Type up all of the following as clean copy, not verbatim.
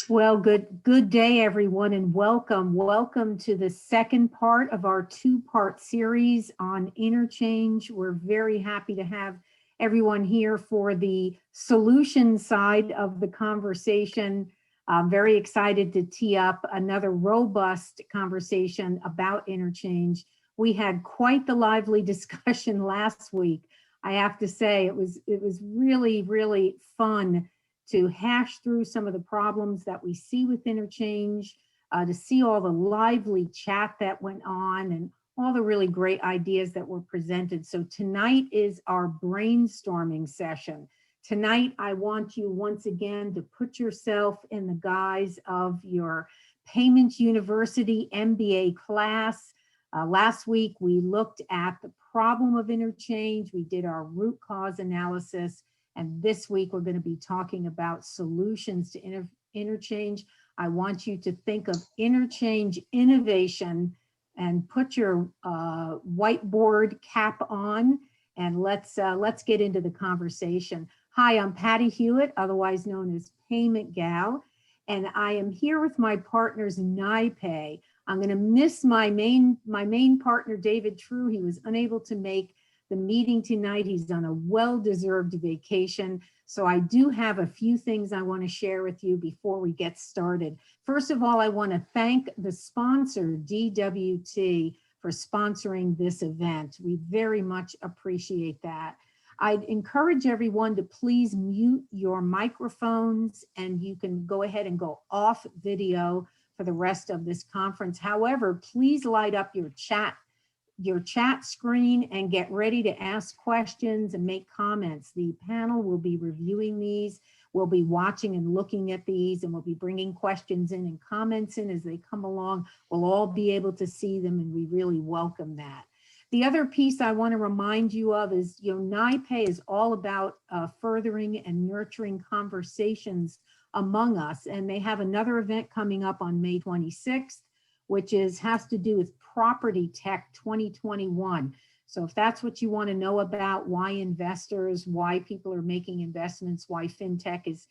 Well, good day, everyone, and welcome. Welcome to the second part of our two-part series on interchange. We're very happy to have everyone here for the solution side of the conversation. I'm very excited to tee up another robust conversation about interchange. We had quite the lively discussion last week. I have to say it was really fun to hash through some of the problems that we see with interchange, to see all the lively chat that went on and all the really great ideas that were presented. So tonight is our brainstorming session. Tonight, I want you once again to put yourself in the guise of your Payments University MBA class. Last week, we looked at the problem of interchange. We did our root cause analysis. And this week, we're going to be talking about solutions to interchange. I want you to think of interchange innovation and put your whiteboard cap on, and let's get into the conversation. Hi, I'm Patty Hewitt, otherwise known as Paymentgal, and I am here with my partners NYPAY. I'm going to miss my main partner, David True. He was unable to make the meeting tonight. He's on a well-deserved vacation. So I do have a few things I want to share with you before we get started. First of all, I want to thank the sponsor, DWT, for sponsoring this event. We very much appreciate that. I'd encourage everyone to please mute your microphones, and you can go ahead and go off video for the rest of this conference. However, please light up your chat screen and get ready to ask questions and make comments. The panel will be reviewing these. We'll be watching and looking at these, and we'll be bringing questions in and comments in as they come along. We'll all be able to see them, and we really welcome that. The other piece I want to remind you of is, NYPAY is all about furthering and nurturing conversations among us, and they have another event coming up on May 26th, which has to do with Property Tech 2021. So if that's what you want to know about, why investors, why people are making investments, why fintech is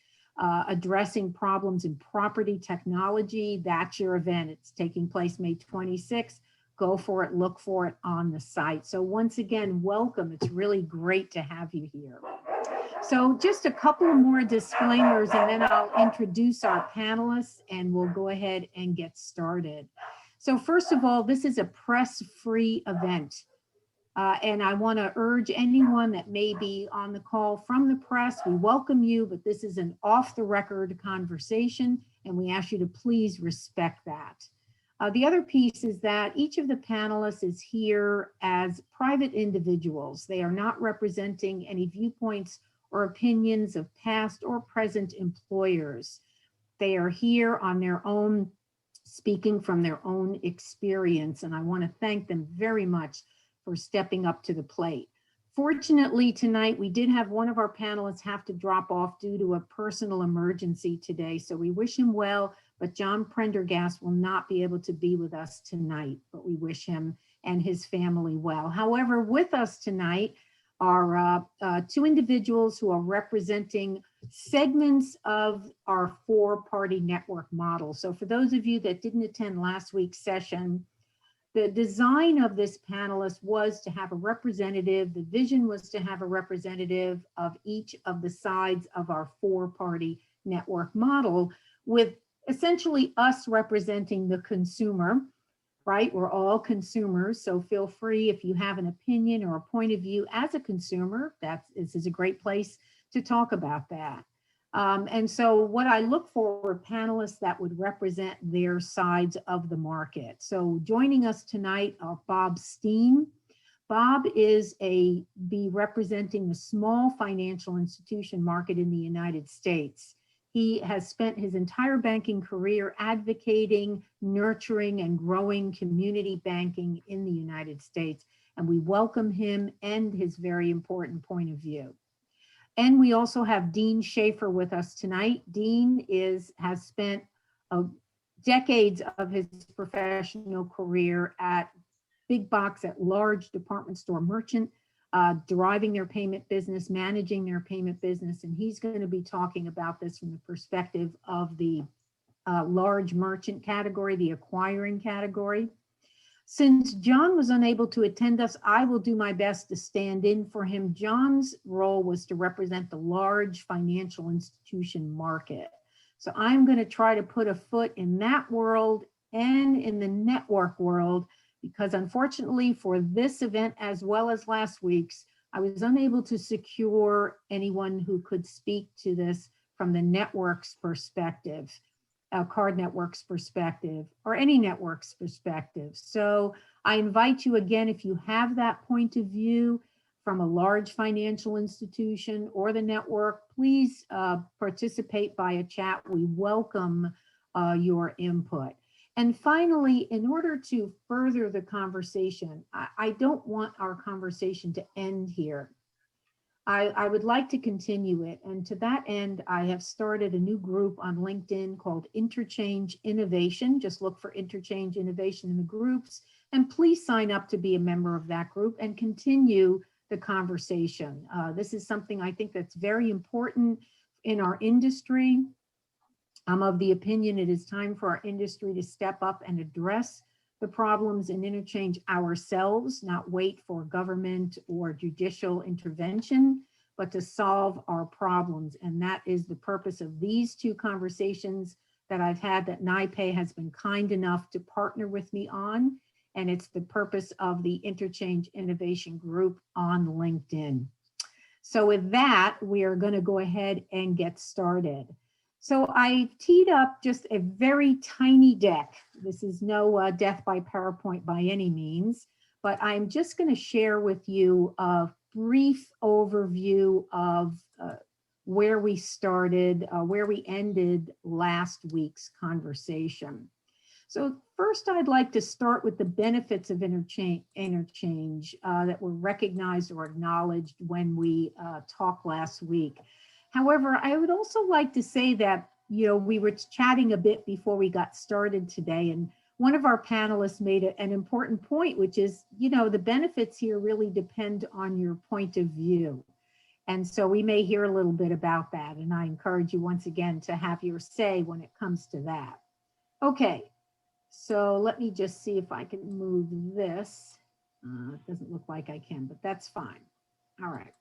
addressing problems in property technology, that's your event. It's taking place May 26th. Go for it, look for it on the site. So once again, welcome. It's really great to have you here. So just a couple more disclaimers, and then I'll introduce our panelists and we'll go ahead and get started. So first of all, this is a press-free event. And I want to urge anyone that may be on the call from the press, we welcome you, but this is an off-the-record conversation, and we ask you to please respect that. The other piece is that each of the panelists is here as private individuals. They are not representing any viewpoints or opinions of past or present employers. They are here on their own, speaking from their own experience, and I want to thank them very much for stepping up to the plate. Fortunately, tonight we did have one of our panelists have to drop off due to a personal emergency today, so we wish him well, but John Prendergast will not be able to be with us tonight, but we wish him and his family well. However, with us tonight are two individuals who are representing segments of our four-party network model. So for those of you that didn't attend last week's session, the design of this panelist was to have a representative. The vision was to have a representative of each of the sides of our four-party network model, with essentially us representing the consumer, right? We're all consumers, so feel free if you have an opinion or a point of view as a consumer, this is a great place to talk about that. And so what I look for are panelists that would represent their sides of the market. So joining us tonight are Bob Steen. Bob be representing the small financial institution market in the United States. He has spent his entire banking career advocating, nurturing, and growing community banking in the United States, and we welcome him and his very important point of view. And we also have Dean Schaefer with us tonight. Dean has spent decades of his professional career at big box, at large department store merchant, deriving their payment business, managing their payment business, and he's going to be talking about this from the perspective of the large merchant category, the acquiring category. Since John was unable to attend us, I will do my best to stand in for him. John's role was to represent the large financial institution market. So I'm going to try to put a foot in that world and in the network world, because unfortunately for this event, as well as last week's, I was unable to secure anyone who could speak to this from the network's perspective. Card network's perspective, or any network's perspective. So I invite you again, if you have that point of view from a large financial institution or the network, please participate via chat. We welcome your input. And finally, in order to further the conversation, I don't want our conversation to end here. I would like to continue it. And to that end, I have started a new group on LinkedIn called Interchange Innovation. Just look for Interchange Innovation in the groups. And please sign up to be a member of that group and continue the conversation. This is something I think that's very important in our industry. I'm of the opinion it is time for our industry to step up and address the problems in interchange ourselves, not wait for government or judicial intervention, but to solve our problems. And that is the purpose of these two conversations that I've had that NYPAY has been kind enough to partner with me on. And it's the purpose of the Interchange Innovation Group on LinkedIn. So with that, we are going to go ahead and get started. So I teed up just a very tiny deck. This is no death by PowerPoint by any means, but I'm just going to share with you a brief overview of where we started, where we ended last week's conversation. So first, I'd like to start with the benefits of interchange that were recognized or acknowledged when we talked last week. However, I would also like to say that, we were chatting a bit before we got started today, and one of our panelists made an important point, which is, the benefits here really depend on your point of view. And so we may hear a little bit about that, and I encourage you once again to have your say when it comes to that. Okay, so let me just see if I can move this. It doesn't look like I can, but that's fine. All right.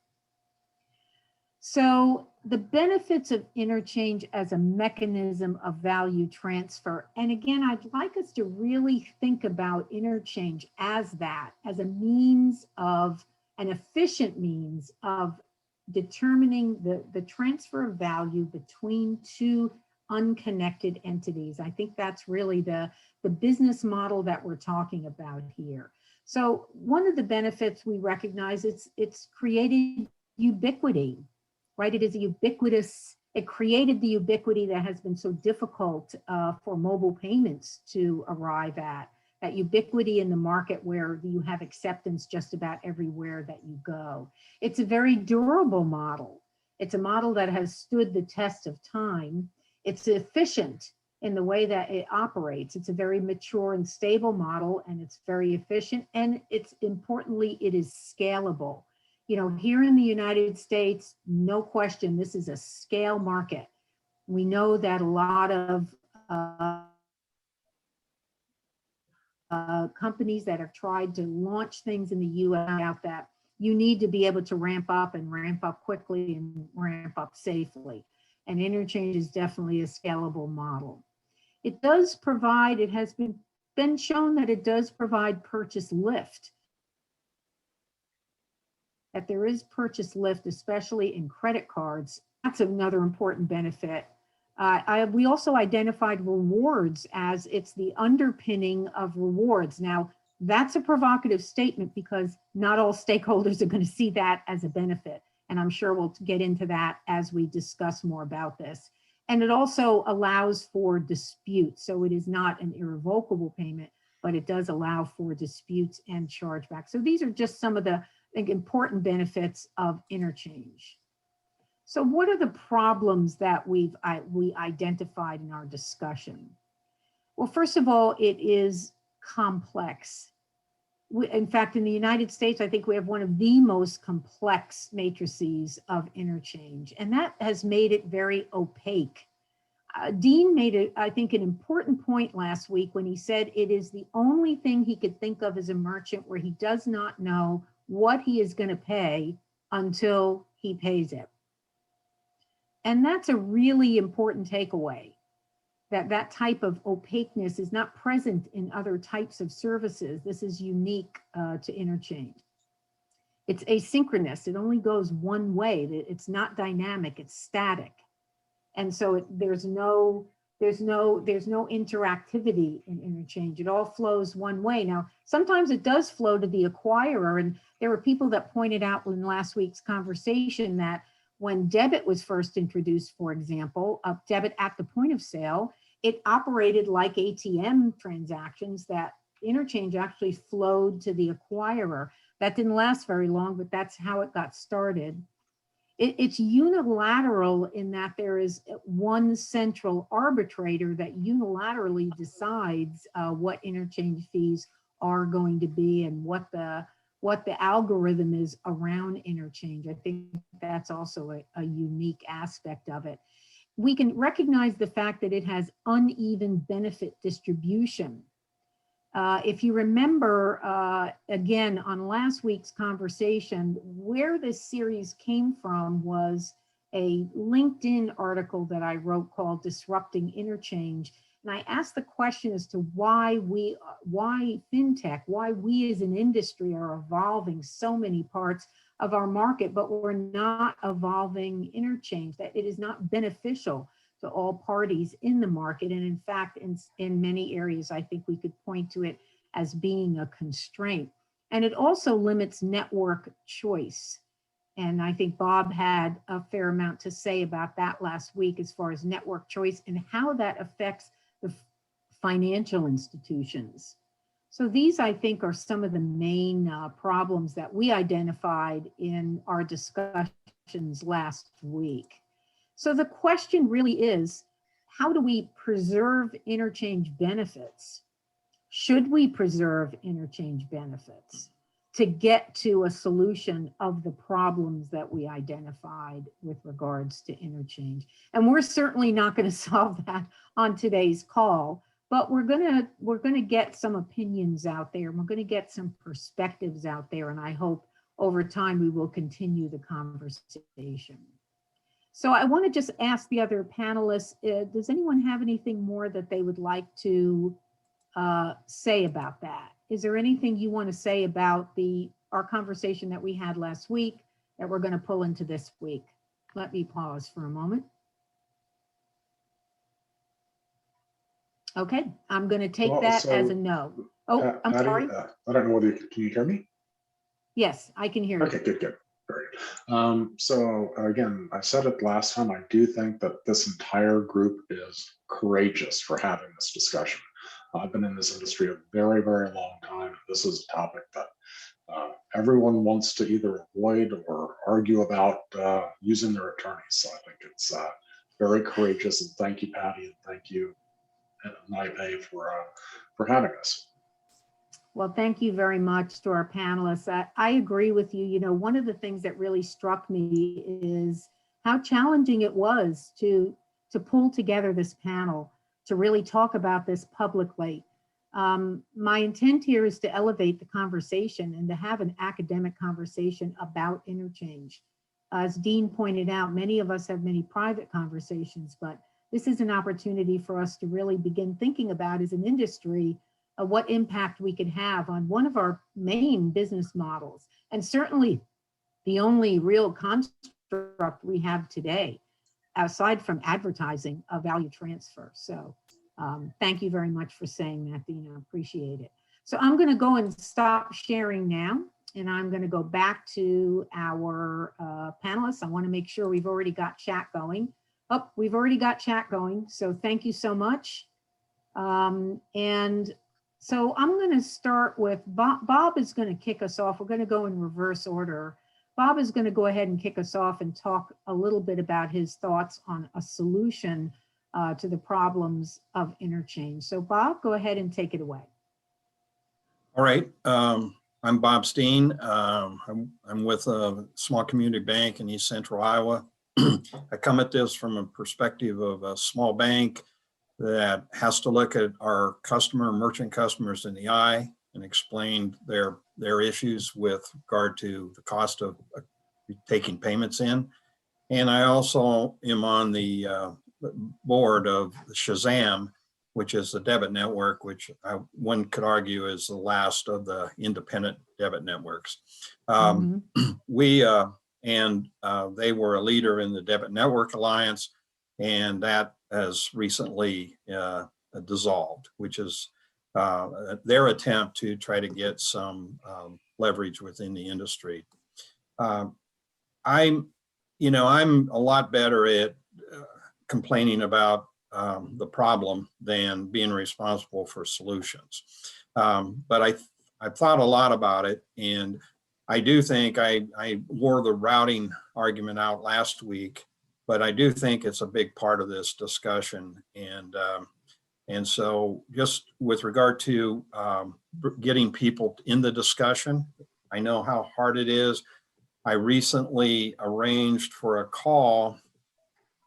So the benefits of interchange as a mechanism of value transfer. And again, I'd like us to really think about interchange as that, as a means of, an efficient means of determining the transfer of value between two unconnected entities. I think that's really the business model that we're talking about here. So one of the benefits we recognize, it's created ubiquity. Right, it is ubiquitous. It created the ubiquity that has been so difficult for mobile payments to arrive at. That ubiquity in the market where you have acceptance just about everywhere that you go. It's a very durable model. It's a model that has stood the test of time. It's efficient in the way that it operates. It's a very mature and stable model, and it's very efficient. And it's importantly, it is scalable. Here in the United States, no question, this is a scale market. We know that a lot of companies that have tried to launch things in the US out that you need to be able to ramp up and ramp up quickly and ramp up safely. And interchange is definitely a scalable model. It does provide, it has been shown that it does provide purchase lift. That there is purchase lift, especially in credit cards. That's another important benefit. We also identified rewards as it's the underpinning of rewards. Now, that's a provocative statement because not all stakeholders are going to see that as a benefit. And I'm sure we'll get into that as we discuss more about this. And it also allows for disputes. So it is not an irrevocable payment, but it does allow for disputes and chargebacks. So these are just some of the important benefits of interchange. So what are the problems that we identified in our discussion? Well, first of all, it is complex. In fact, in the United States, I think we have one of the most complex matrices of interchange, and that has made it very opaque. Dean made, I think, an important point last week when he said it is the only thing he could think of as a merchant where he does not know what he is going to pay until he pays it. And that's a really important takeaway, that that type of opaqueness is not present in other types of services. This is unique to Interchange. It's asynchronous. It only goes one way. It's not dynamic. It's static. And so there's no interactivity in Interchange. It all flows one way. Now, sometimes it does flow to the acquirer. And there were people that pointed out in last week's conversation that when debit was first introduced, for example, debit at the point of sale, it operated like ATM transactions, that Interchange actually flowed to the acquirer. That didn't last very long, but that's how it got started. It's unilateral in that there is one central arbitrator that unilaterally decides what interchange fees are going to be and what the algorithm is around interchange. I think that's also a unique aspect of it. We can recognize the fact that it has uneven benefit distribution. If you remember, again, on last week's conversation, where this series came from was a LinkedIn article that I wrote called Disrupting Interchange. And I asked the question as to why fintech, why we as an industry are evolving so many parts of our market, but we're not evolving interchange, that it is not beneficial to all parties in the market. And in fact, in many areas, I think we could point to it as being a constraint. And it also limits network choice. And I think Bob had a fair amount to say about that last week as far as network choice and how that affects the financial institutions. So these, I think, are some of the main problems that we identified in our discussions last week. So the question really is, how do we preserve interchange benefits? Should we preserve interchange benefits to get to a solution of the problems that we identified with regards to interchange? And we're certainly not going to solve that on today's call, but we're going to get some opinions out there, and we're going to get some perspectives out there, and I hope over time we will continue the conversation. So I want to just ask the other panelists, does anyone have anything more that they would like to say about that? Is there anything you want to say about our conversation that we had last week that we're going to pull into this week? Let me pause for a moment. Okay, I'm going to take that as a no. Oh, I'm sorry. I don't know whether can you hear me? Yes, I can hear you. Okay, good. Great. So again, I said it last time, I do think that this entire group is courageous for having this discussion. I've been in this industry a very, very long time. This is a topic that everyone wants to either avoid or argue about using their attorneys. So I think it's very courageous, and thank you, Patty, and thank you, NYPAY, for having us. Well, thank you very much to our panelists. I agree with you. You know, one of the things that really struck me is how challenging it was to pull together this panel, to really talk about this publicly. My intent here is to elevate the conversation and to have an academic conversation about interchange. As Dean pointed out, many of us have many private conversations, but this is an opportunity for us to really begin thinking about, as an industry, what impact we could have on one of our main business models, and certainly the only real construct we have today, aside from advertising, a value transfer. So thank you very much for saying that, Dean. I appreciate it. So I'm going to go and stop sharing now, and I'm going to go back to our panelists. I want to make sure we've already got chat going. Oh, we've already got chat going. So thank you so much. And so I'm going to start with Bob. Bob is going to kick us off. We're going to go in reverse order. Bob is going to go ahead and kick us off and talk a little bit about his thoughts on a solution to the problems of interchange. So Bob, go ahead and take it away. All right. I'm Bob Steen. I'm with a small community bank in East Central Iowa. I come at this from a perspective of a small bank that has to look at our merchant customers in the eye and explain their issues with regard to the cost of taking payments in. And I also am on the board of Shazam, which is the debit network, which one could argue is the last of the independent debit networks. They were a leader in the Debit Network Alliance, and that has recently dissolved, which is their attempt to try to get some leverage within the industry. I'm a lot better at complaining about the problem than being responsible for solutions. But I've thought a lot about it, and I do think I wore the routing argument out last week, but I do think it's a big part of this discussion. And so just with regard to getting people in the discussion, I know how hard it is. I recently arranged for a call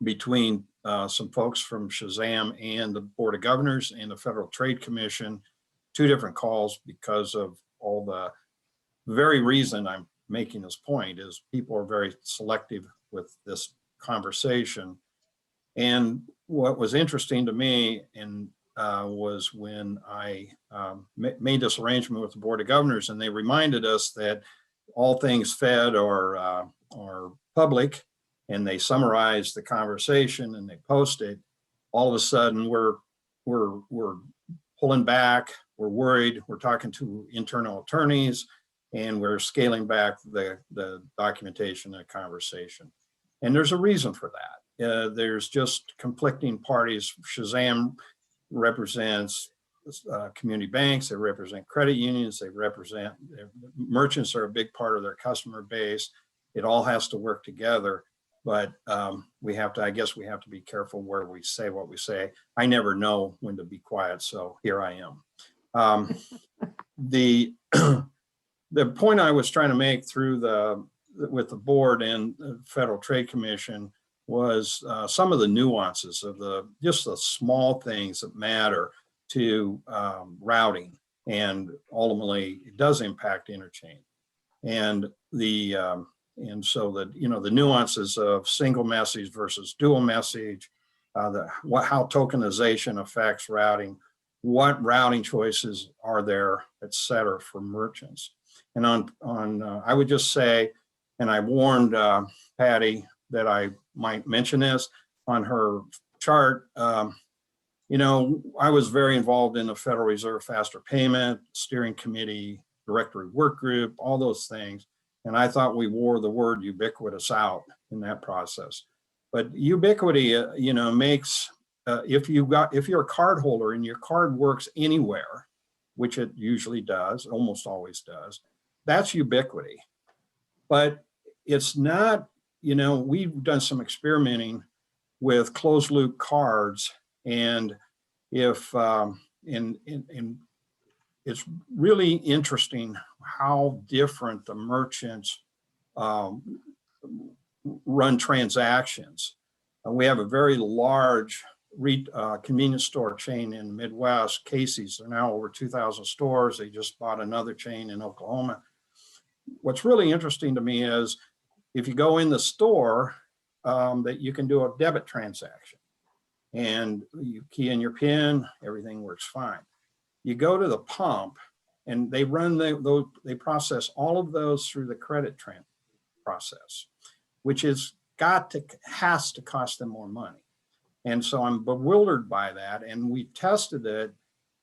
between some folks from Shazam and the Board of Governors and the Federal Trade Commission, 2 different calls, because of all the very reason I'm making this point is people are very selective with this conversation. And what was interesting to me was when I made this arrangement with the Board of Governors, and they reminded us that all things Fed are public, and they summarize the conversation and they post it. All of a sudden, we're pulling back. We're worried. We're talking to internal attorneys, and we're scaling back the documentation and conversation. And there's a reason for that. There's just conflicting parties. Shazam represents community banks, they represent credit unions, they represent merchants are a big part of their customer base. It all has to work together, but we have to be careful where we say what we say. I never know when to be quiet, so here I am. The point I was trying to make with the board and the Federal Trade Commission was some of the nuances of just the small things that matter to routing, and ultimately it does impact interchange. And so the nuances of single message versus dual message, how tokenization affects routing, what routing choices are there, et cetera, for merchants. And I would just say, and I warned Patty that I might mention this on her chart. I was very involved in the Federal Reserve Faster Payment Steering Committee, Directory Work Group, all those things. And I thought we wore the word ubiquitous out in that process. But ubiquity, makes, if you're a card holder and your card works anywhere, which it usually does, almost always does, that's ubiquity. But it's not, we've done some experimenting with closed loop cards, and if it's really interesting how different the merchants run transactions. We have a very large convenience store chain in the Midwest, Casey's. They're now over 2,000 stores. They just bought another chain in Oklahoma. What's really interesting to me is if you go in the store, that you can do a debit transaction and you key in your PIN, everything works fine. You go to the pump and they process all of those through the credit process, which has to cost them more money. And so I'm bewildered by that. And we tested it.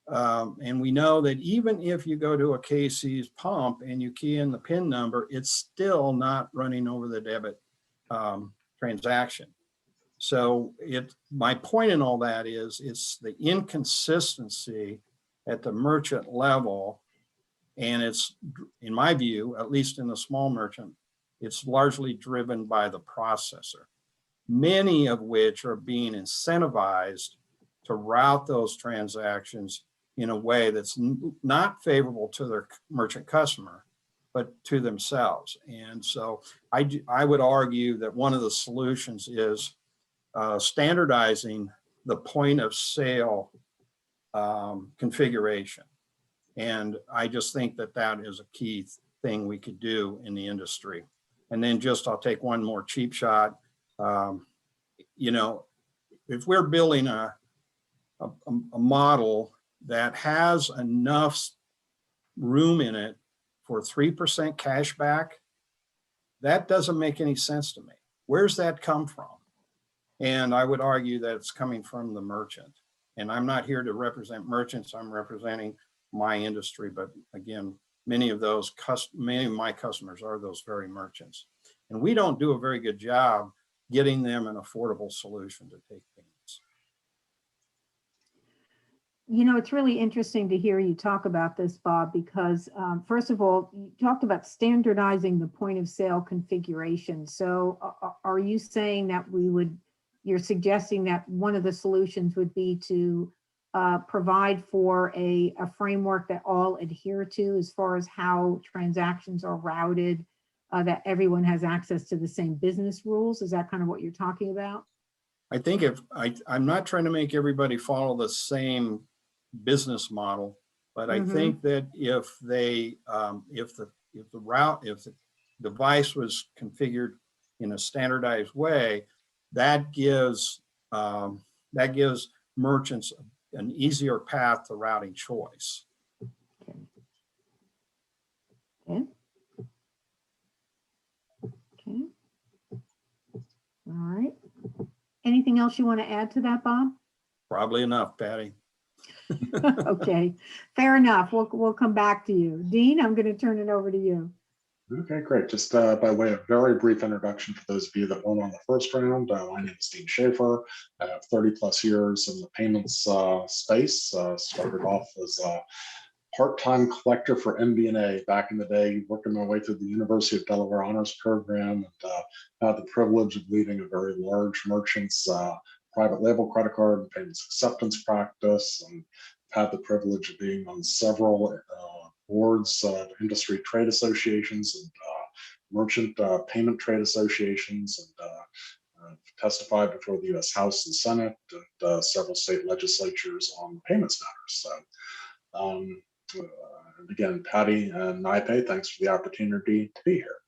And we know that even if you go to a Casey's pump and you key in the PIN number, it's still not running over the debit transaction. So my point in all that is it's the inconsistency at the merchant level. And it's, in my view, at least in the small merchant, it's largely driven by the processor, many of which are being incentivized to route those transactions in a way that's not favorable to their merchant customer, but to themselves. And so I would argue that one of the solutions is standardizing the point of sale configuration. And I just think that that is a key thing we could do in the industry. And then I'll take one more cheap shot. You know, if we're building a model that has enough room in it for 3% cash back, that doesn't make any sense to me. Where's that come from? And I would argue that it's coming from the merchant. And I'm not here to represent merchants, I'm representing my industry. But again, many of my customers are those very merchants. And we don't do a very good job getting them an affordable solution to take payments. You know, it's really interesting to hear you talk about this, Bob, because first of all, you talked about standardizing the point of sale configuration. So are you saying that you're suggesting that one of the solutions would be to provide for a framework that all adhere to as far as how transactions are routed, that everyone has access to the same business rules? Is that kind of what you're talking about? I think I'm not trying to make everybody follow the same business model, but I think that if the device was configured in a standardized way, that gives merchants an easier path to routing choice. Okay. Okay. All right. Anything else you want to add to that, Bob? Probably enough, Patty. Okay, fair enough. We'll come back to you. Dean, I'm going to turn it over to you. Okay, great. Just by way of very brief introduction for those of you that weren't on the first round, my name is Dean Schaefer. I have 30 plus years in the payments space. Started off as a part-time collector for MBNA back in the day, working my way through the University of Delaware Honors Program, and had the privilege of leading a very large merchant's private label credit card and payments acceptance practice, and had the privilege of being on several boards of industry trade associations and merchant payment trade associations, and testified before the U.S. House and Senate and several state legislatures on payments matters. So again, Patty and NYPAY, thanks for the opportunity to be here.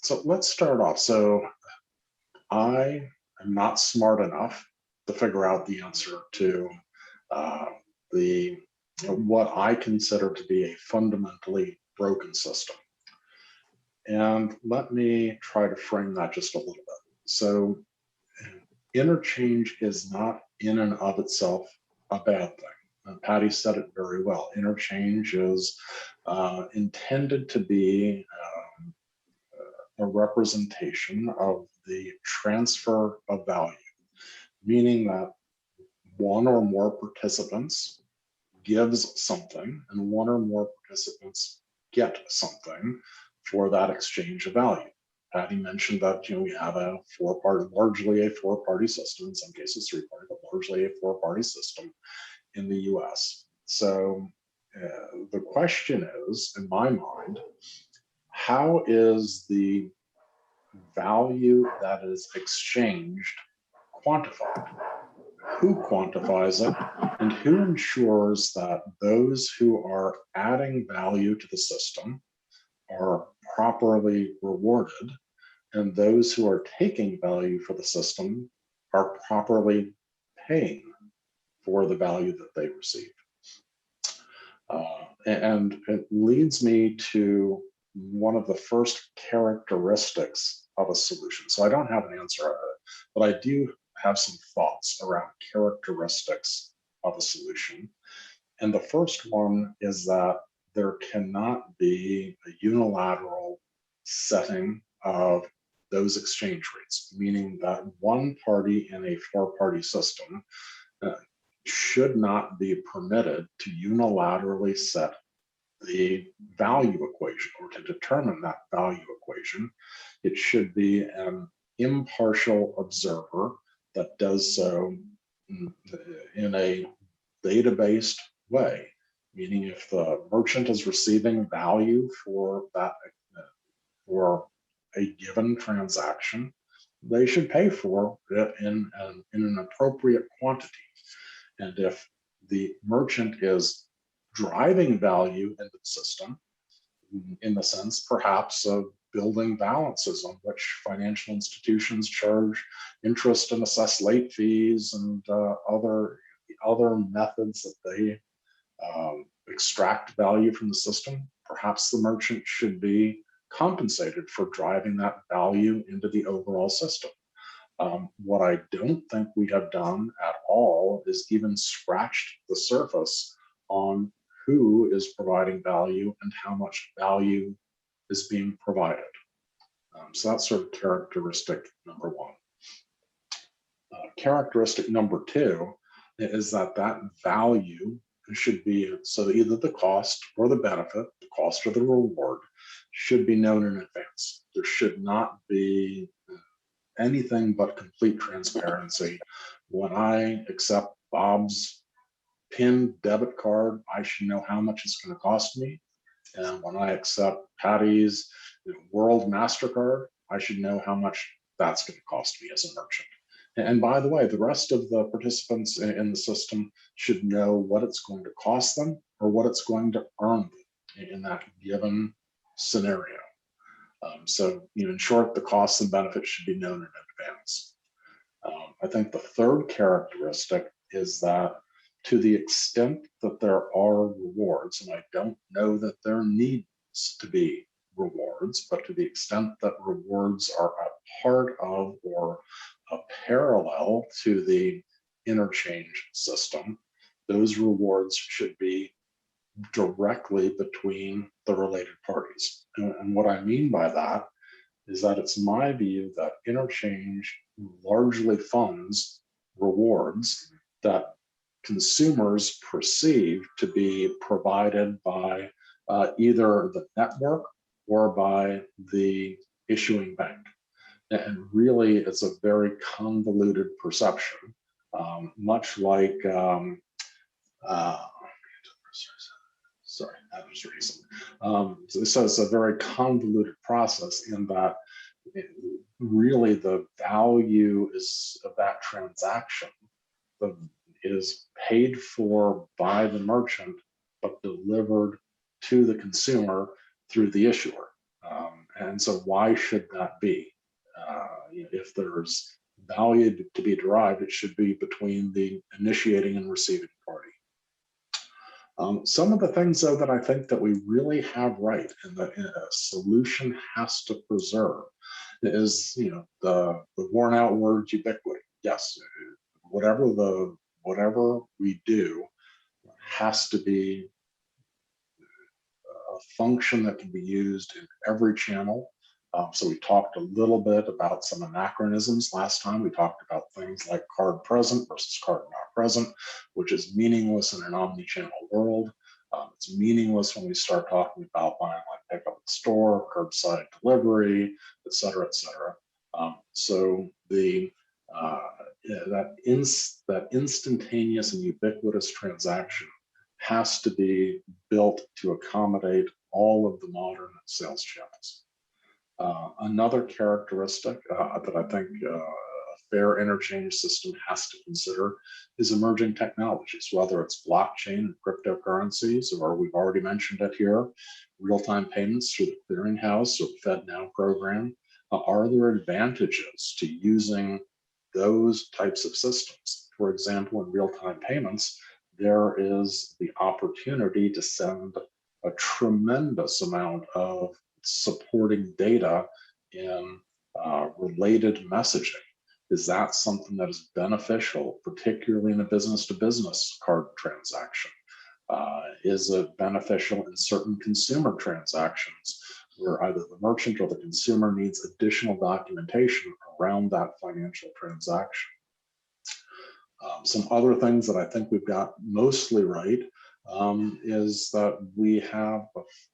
So let's start off. So I am not smart enough to figure out the answer to what I consider to be a fundamentally broken system. And let me try to frame that just a little bit. So interchange is not in and of itself a bad thing. And Patty said it very well. Interchange is intended to be a representation of the transfer of value, meaning that one or more participants gives something and one or more participants get something for that exchange of value. Patty mentioned that we have largely a four-party system, in some cases three-party, but largely a four-party system in the US. So the question is, in my mind, how is the value that is exchanged quantified? Who quantifies it, and who ensures that those who are adding value to the system are properly rewarded, and those who are taking value for the system are properly paying for the value that they receive? And it leads me to one of the first characteristics of a solution. So I don't have an answer, but I do have some thoughts around characteristics of a solution. And the first one is that there cannot be a unilateral setting of those exchange rates, meaning that one party in a four-party system should not be permitted to unilaterally set the value equation or to determine that value equation. It should be an impartial observer that does so in a data-based way, meaning if the merchant is receiving value for that, for a given transaction, they should pay for it in an appropriate quantity. And if the merchant is driving value into the system, in the sense perhaps of building balances on which financial institutions charge interest and assess late fees and other methods that they extract value from the system, perhaps the merchant should be compensated for driving that value into the overall system. What I don't think we have done at all is even scratched the surface on who is providing value and how much value is being provided. So that's sort of characteristic number one. Characteristic number two is that value should be, so either the cost or the benefit, the cost or the reward, should be known in advance. There should not be anything but complete transparency. When I accept Bob's PIN debit card, I should know how much it's going to cost me. And when I accept Patty's World MasterCard, I should know how much that's going to cost me as a merchant. And by the way, the rest of the participants in the system should know what it's going to cost them or what it's going to earn them in that given scenario. So, in short, the costs and benefits should be known in advance. I think the third characteristic is that to the extent that there are rewards, and I don't know that there needs to be rewards, but to the extent that rewards are a part of or a parallel to the interchange system, those rewards should be directly between the related parties. And what I mean by that is that it's my view that interchange largely funds rewards that consumers perceive to be provided by either the network or by the issuing bank. And really, it's a very convoluted perception, much like, sorry, that was recent. So it's a very convoluted process in that really the value of that transaction is paid for by the merchant, but delivered to the consumer through the issuer. And so why should that be? If there's value to be derived, it should be between the initiating and receiving party. Some of the things, though, that I think that we really have right and that a solution has to preserve is, the worn out word ubiquity. Yes, whatever we do has to be a function that can be used in every channel. So we talked a little bit about some anachronisms last time. We talked about things like card present versus card not present, which is meaningless in an omni-channel world. It's meaningless when we start talking about buy online pickup in store, curbside delivery, et cetera, et cetera. So that instantaneous and ubiquitous transaction has to be built to accommodate all of the modern sales channels. Another characteristic that I think a fair interchange system has to consider is emerging technologies, whether it's blockchain and cryptocurrencies, or we've already mentioned it here, real-time payments through the clearinghouse or FedNow program. Are there advantages to using those types of systems? For example, in real-time payments, there is the opportunity to send a tremendous amount of supporting data in related messaging. Is that something that is beneficial, particularly in a business-to-business card transaction? Is it beneficial in certain consumer transactions where either the merchant or the consumer needs additional documentation around that financial transaction? Some other things that I think we've got mostly right is that we have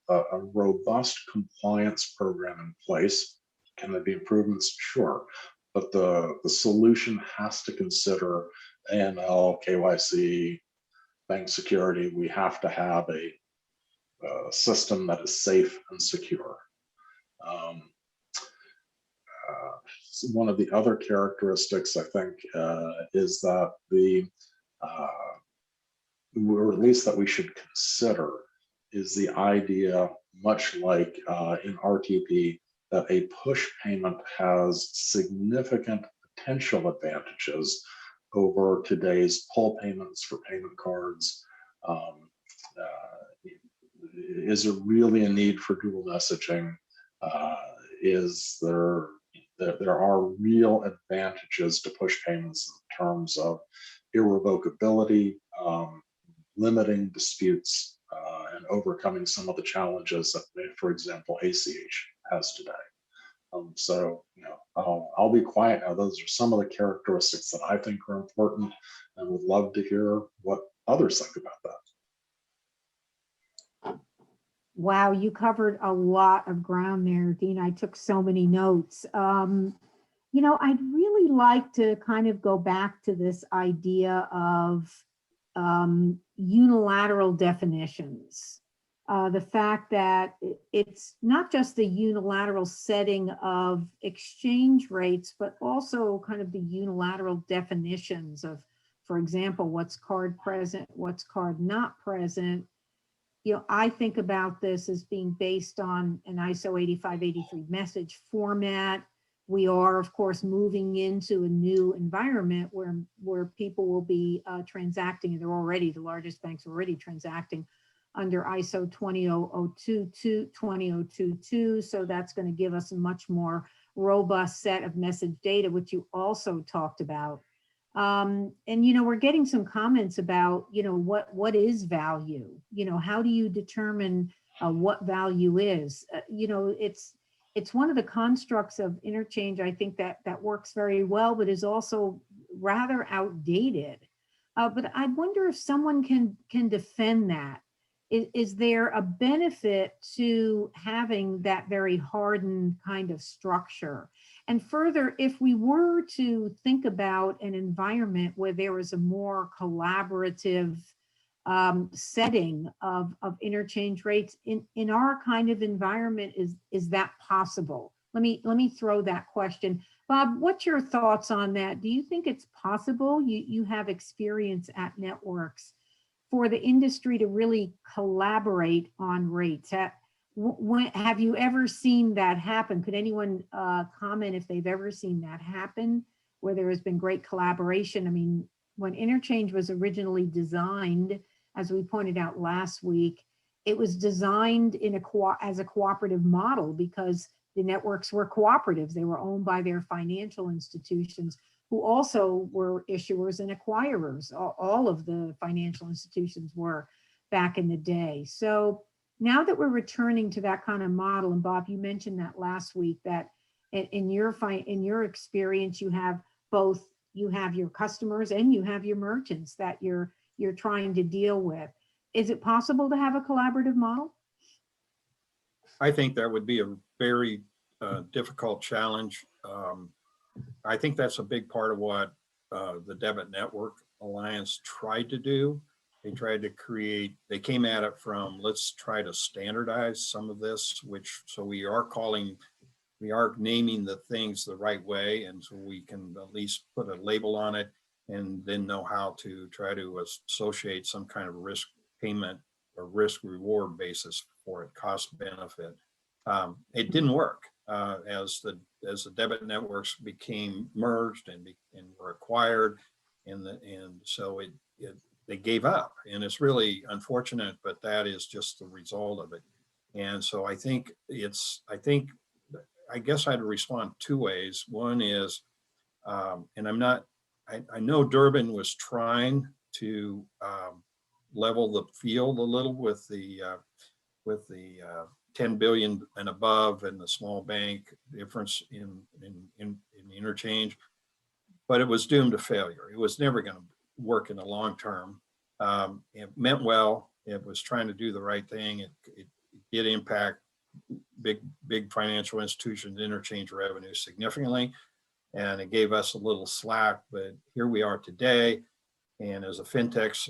a robust compliance program in place. Can there be improvements? Sure. But the solution has to consider AML, KYC, bank security, we have to have a system that is safe and secure. One of the other characteristics, I think, is that or at least that we should consider, is the idea, much like in RTP, that a push payment has significant potential advantages over today's pull payments for payment cards. Is there really a need for dual messaging? There are real advantages to push payments in terms of irrevocability, limiting disputes, and overcoming some of the challenges that, for example, ACH has today. So, I'll be quiet now. Those are some of the characteristics that I think are important, and would love to hear what others think about that. Wow, you covered a lot of ground there, Dean. I took so many notes. I'd really like to kind of go back to this idea of unilateral definitions. The fact that it's not just the unilateral setting of exchange rates, but also kind of the unilateral definitions of, for example, what's card present, what's card not present. I think about this as being based on an ISO 8583 message format. We are, of course, moving into a new environment where people will be transacting, and the largest banks are already transacting under ISO 20022. So that's going to give us a much more robust set of message data, which you also talked about. And we're getting some comments about what is value. How do you determine what value is? It's one of the constructs of interchange, I think, that works very well, but is also rather outdated. But I wonder if someone can defend that. Is there a benefit to having that very hardened kind of structure? And further, if we were to think about an environment where there was a more collaborative setting of interchange rates in our kind of environment, is that possible? Let me throw that question. Bob, what's your thoughts on that? Do you think it's possible? You have experience at networks for the industry to really collaborate on rates. Have you ever seen that happen? Could anyone comment if they've ever seen that happen, where there has been great collaboration? I mean, when interchange was originally designed, as we pointed out last week, it was designed as a cooperative model because the networks were cooperatives. They were owned by their financial institutions, who also were issuers and acquirers. All of the financial institutions were back in the day. So now that we're returning to that kind of model, and Bob, you mentioned that last week, that in your experience, you have both, you have your customers and you have your merchants that you're trying to deal with. Is it possible to have a collaborative model? I think that would be a very difficult challenge. I think that's a big part of what the Debit Network Alliance tried to do. They tried to they came at it from, let's try to standardize some of this, so we are naming the things the right way, and so we can at least put a label on it and then know how to try to associate some kind of risk payment or risk reward basis for it, cost benefit. It didn't work as the debit networks became merged and were acquired, and so they gave up, and it's really unfortunate, but that is just the result of it. And so I guess I'd respond two ways. One is, and I know Durbin was trying to level the field a little with the 10 billion and above and the small bank difference in interchange, but it was doomed to failure. It was never going to work in the long term. It meant well. It was trying to do the right thing. It did impact big financial institutions' interchange revenue significantly, and it gave us a little slack. But here we are today. And as a fintechs,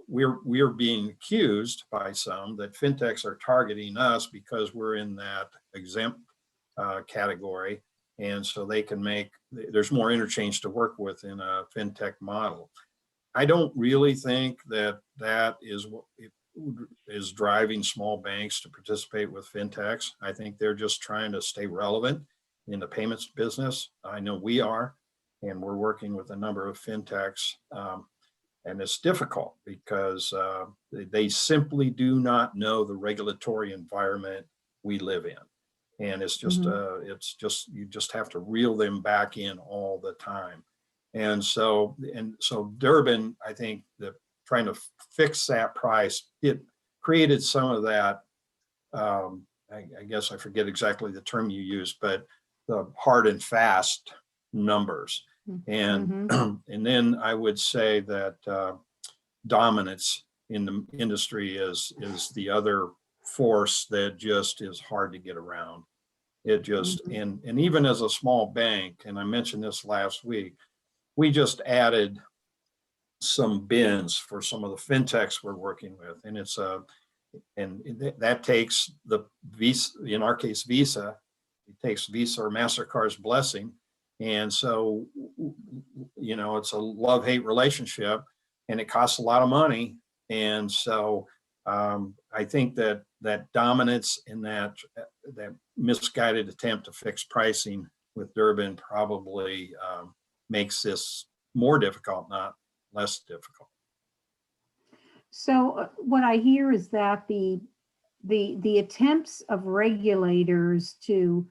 we're being accused by some that fintechs are targeting us because we're in that exempt category. And so they can there's more interchange to work with in a fintech model. I don't really think that is what is driving small banks to participate with fintechs. I think they're just trying to stay relevant in the payments business. I know we are, and we're working with a number of fintechs. And it's difficult because they simply do not know the regulatory environment we live in. And it's just, you just have to reel them back in all the time. And so Durbin, I think that trying to fix that price, it created some of that, I guess I forget exactly the term you used, but the hard and fast numbers. And, and then I would say that dominance in the industry is the other force that just is hard to get around. It just, and even as a small bank, and I mentioned this last week, we just added some bins for some of the fintechs we're working with. And it's and that takes the Visa, in our case, Visa, it takes Visa or MasterCard's blessing. And so, it's a love-hate relationship and it costs a lot of money. And so I think that dominance in that misguided attempt to fix pricing with Durbin probably makes this more difficult, not less difficult. So what I hear is that the attempts of regulators to,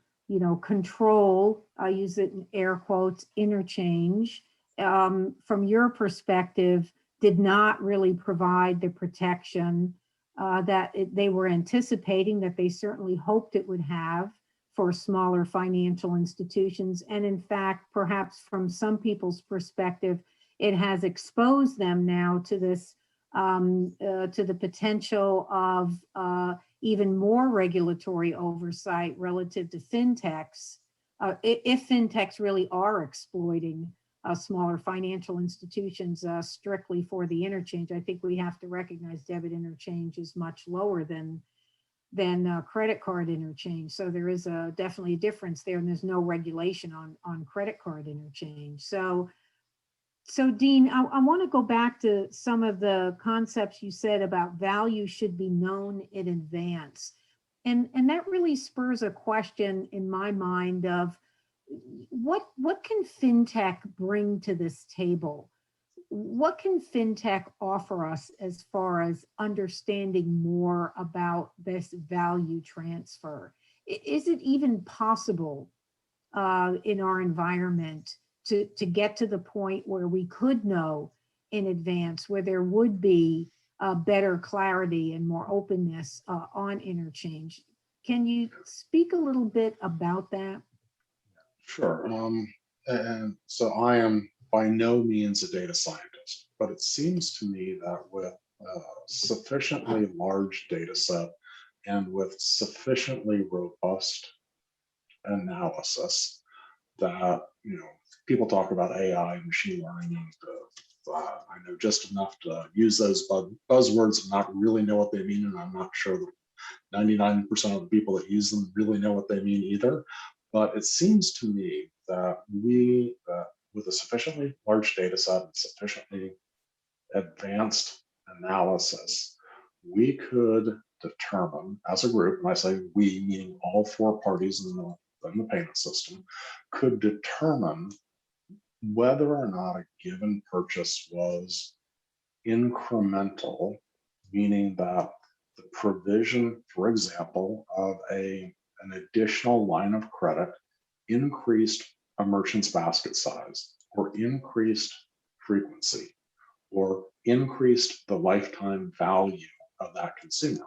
control, I use it in air quotes, interchange, from your perspective, did not really provide the protection that they were anticipating, that they certainly hoped it would have for smaller financial institutions. And in fact, perhaps from some people's perspective, it has exposed them now to this, to the potential of even more regulatory oversight relative to fintechs, if fintechs really are exploiting smaller financial institutions strictly for the interchange. I think we have to recognize debit interchange is much lower than credit card interchange. So there is definitely a difference there, and there's no regulation on credit card interchange. So Dean, I want to go back to some of the concepts you said about value should be known in advance. And that really spurs a question in my mind of what can fintech bring to this table? What can fintech offer us as far as understanding more about this value transfer? Is it even possible in our environment to get to the point where we could know in advance, where there would be better clarity and more openness on interchange? Can you speak a little bit about that? Sure. And so I am by no means a data scientist, but it seems to me that with a sufficiently large data set and with sufficiently robust analysis that, people talk about AI and machine learning, and I know just enough to use those buzzwords and not really know what they mean, and I'm not sure that 99% of the people that use them really know what they mean either. But it seems to me that with a sufficiently large data set and sufficiently advanced analysis, we could determine as a group, and I say we, meaning all four parties in the payment system, could determine whether or not a given purchase was incremental, meaning that the provision, for example, of an additional line of credit increased a merchant's basket size, or increased frequency, or increased the lifetime value of that consumer.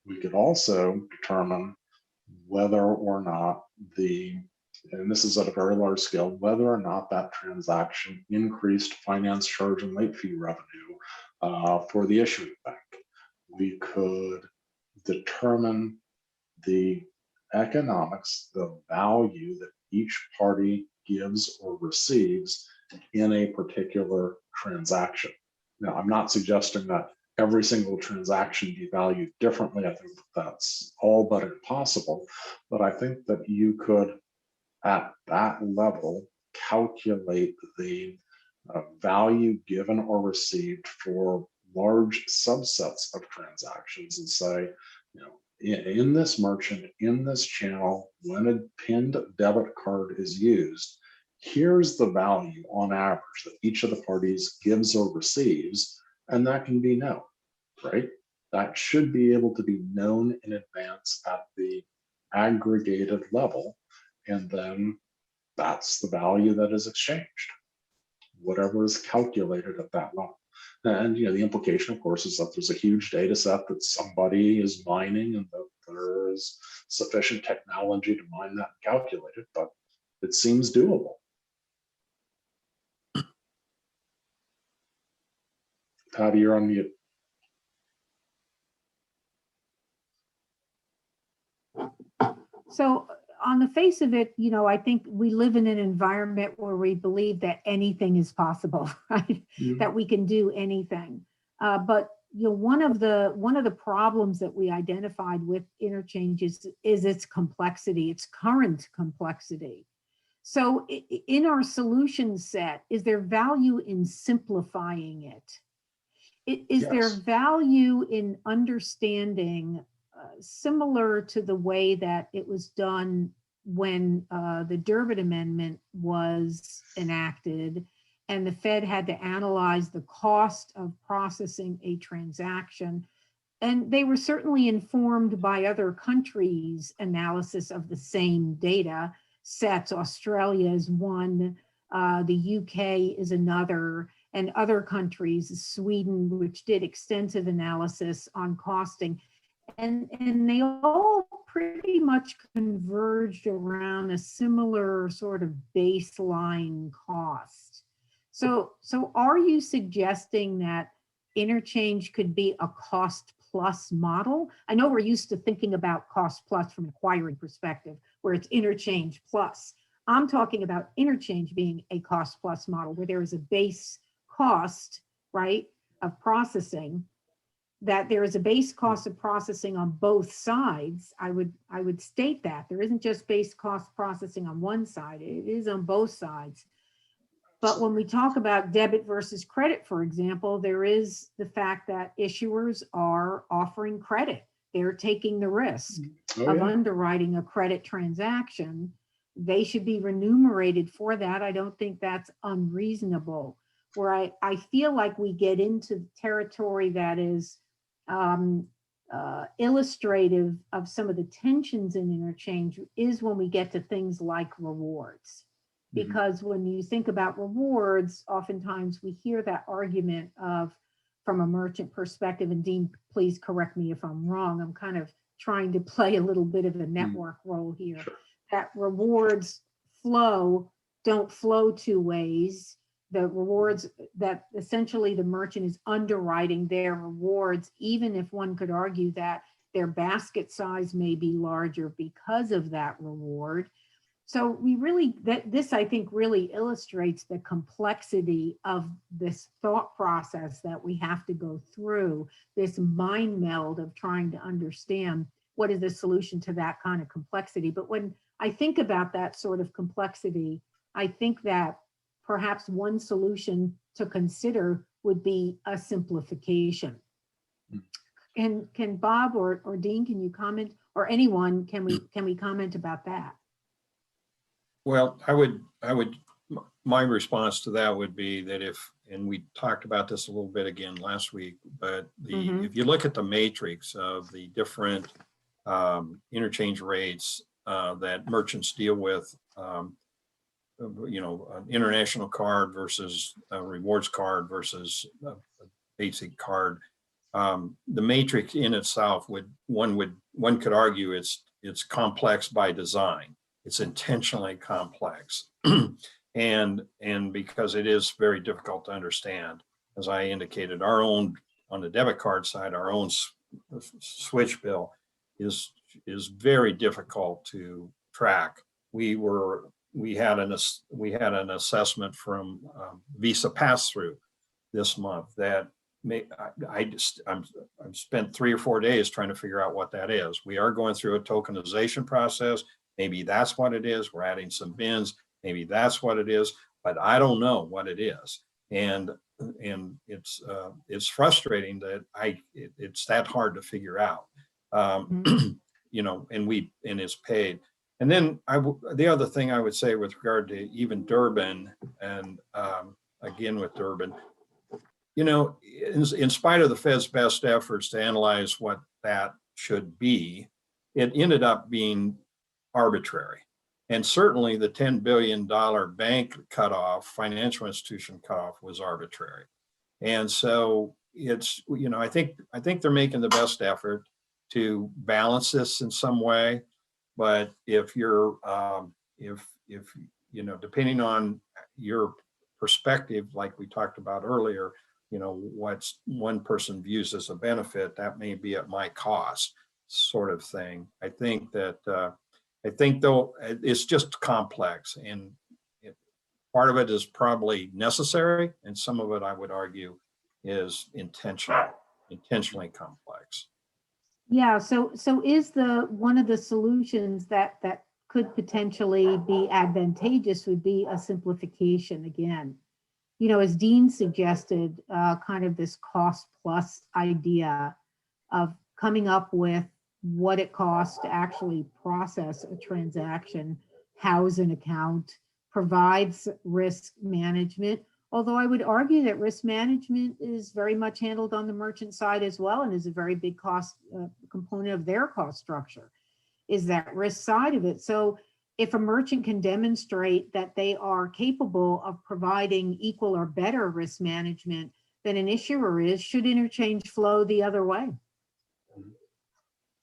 We could also determine whether or not and this is at a very large scale, whether or not that transaction increased finance charge and late fee revenue for the issuing bank. We could determine the economics, the value that each party gives or receives in a particular transaction. Now, I'm not suggesting that every single transaction be valued differently. I think that's all but impossible, but I think that you could, at that level, calculate the value given or received for large subsets of transactions and say, you know, in this merchant, in this channel, when a pinned debit card is used, here's the value on average that each of the parties gives or receives, and that can be known, right? That should be able to be known in advance at the aggregated level, and then that's the value that is exchanged, whatever is calculated at that level. And the implication, of course, is that there's a huge data set that somebody is mining and that there is sufficient technology to mine that and calculate it, but it seems doable. Patty, you're on mute. So on the face of it, I think we live in an environment where we believe that anything is possible, right? Mhm. That we can do anything. But one of the problems that we identified with Interchange is its complexity, its current complexity. So in our solution set, is there value in simplifying it? Is there Yes. value in understanding, similar to the way that it was done when the Durbin Amendment was enacted and the Fed had to analyze the cost of processing a transaction? And they were certainly informed by other countries' analysis of the same data sets. Australia is one, the UK is another, and other countries, Sweden, which did extensive analysis on costing. And they all pretty much converged around a similar sort of baseline cost. So are you suggesting that Interchange could be a cost plus model? I know we're used to thinking about cost plus from an acquiring perspective, where it's Interchange plus. I'm talking about Interchange being a cost plus model where there is a base cost, right, of processing, that there is a base cost of processing on both sides. I would state that there isn't just base cost processing on one side, it is on both sides. But when we talk about debit versus credit, for example, there is the fact that issuers are offering credit. They're taking the risk of underwriting a credit transaction. They should be remunerated for that. I don't think that's unreasonable. Where I feel like we get into territory that is illustrative of some of the tensions in Interchange is when we get to things like rewards. Because when you think about rewards, oftentimes we hear that argument of, from a merchant perspective, and Dean, please correct me if I'm wrong, I'm kind of trying to play a little bit of a network role here, Sure. that rewards don't flow two ways. The rewards, that essentially the merchant is underwriting their rewards, even if one could argue that their basket size may be larger because of that reward. So this I think really illustrates the complexity of this thought process that we have to go through, this mind meld of trying to understand what is the solution to that kind of complexity. But when I think about that sort of complexity, I think that perhaps one solution to consider would be a simplification. And can Bob or Dean, can you comment, or anyone, can we comment about that? Well, my response to that would be that and we talked about this a little bit again last week, but if you look at the matrix of the different interchange rates that merchants deal with, an international card versus a rewards card versus a basic card, the matrix in itself one could argue it's complex by design. It's intentionally complex, and because it is very difficult to understand. As I indicated, on the debit card side, our own switch bill is very difficult to track. We had an assessment from Visa Pass-Through this month that I've spent 3 or 4 days trying to figure out what that is. We are going through a tokenization process. Maybe that's what it is. We're adding some bins. Maybe that's what it is, but I don't know what it is. And it's frustrating that it's that hard to figure out. You know, and it's paid. And then the other thing I would say with regard to even Durbin, and again with Durbin, you know, in spite of the Fed's best efforts to analyze what that should be, it ended up being arbitrary. And certainly the $10 billion bank cutoff, financial institution cutoff, was arbitrary. And so it's, you know, I think they're making the best effort to balance this in some way. But if you're, if you know, depending on your perspective, like we talked about earlier, you know, what's one person views as a benefit, that may be at my cost, sort of thing. I think though it's just complex, and part of it is probably necessary, and some of it I would argue is intentionally complex. Yeah, so is one of the solutions that could potentially be advantageous would be a simplification again. You know, as Dean suggested, kind of this cost plus idea of coming up with what it costs to actually process a transaction, house an account, provides risk management. Although I would argue that risk management is very much handled on the merchant side as well, and is a very big cost component of their cost structure, is that risk side of it. So if a merchant can demonstrate that they are capable of providing equal or better risk management than an issuer is, should interchange flow the other way?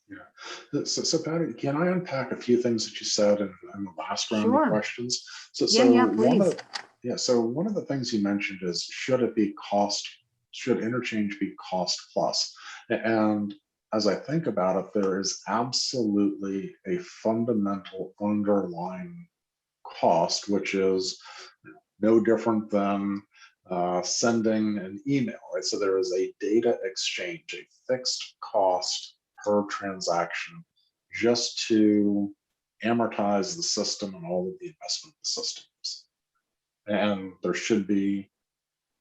Yeah. So Patty, can I unpack a few things that you said in the last round Sure. of questions? So Please. So one of the things you mentioned is, should interchange be cost plus? And as I think about it, there is absolutely a fundamental underlying cost, which is no different than sending an email, right? So there is a data exchange, a fixed cost per transaction, just to amortize the system and all of the investment in the systems. And there should be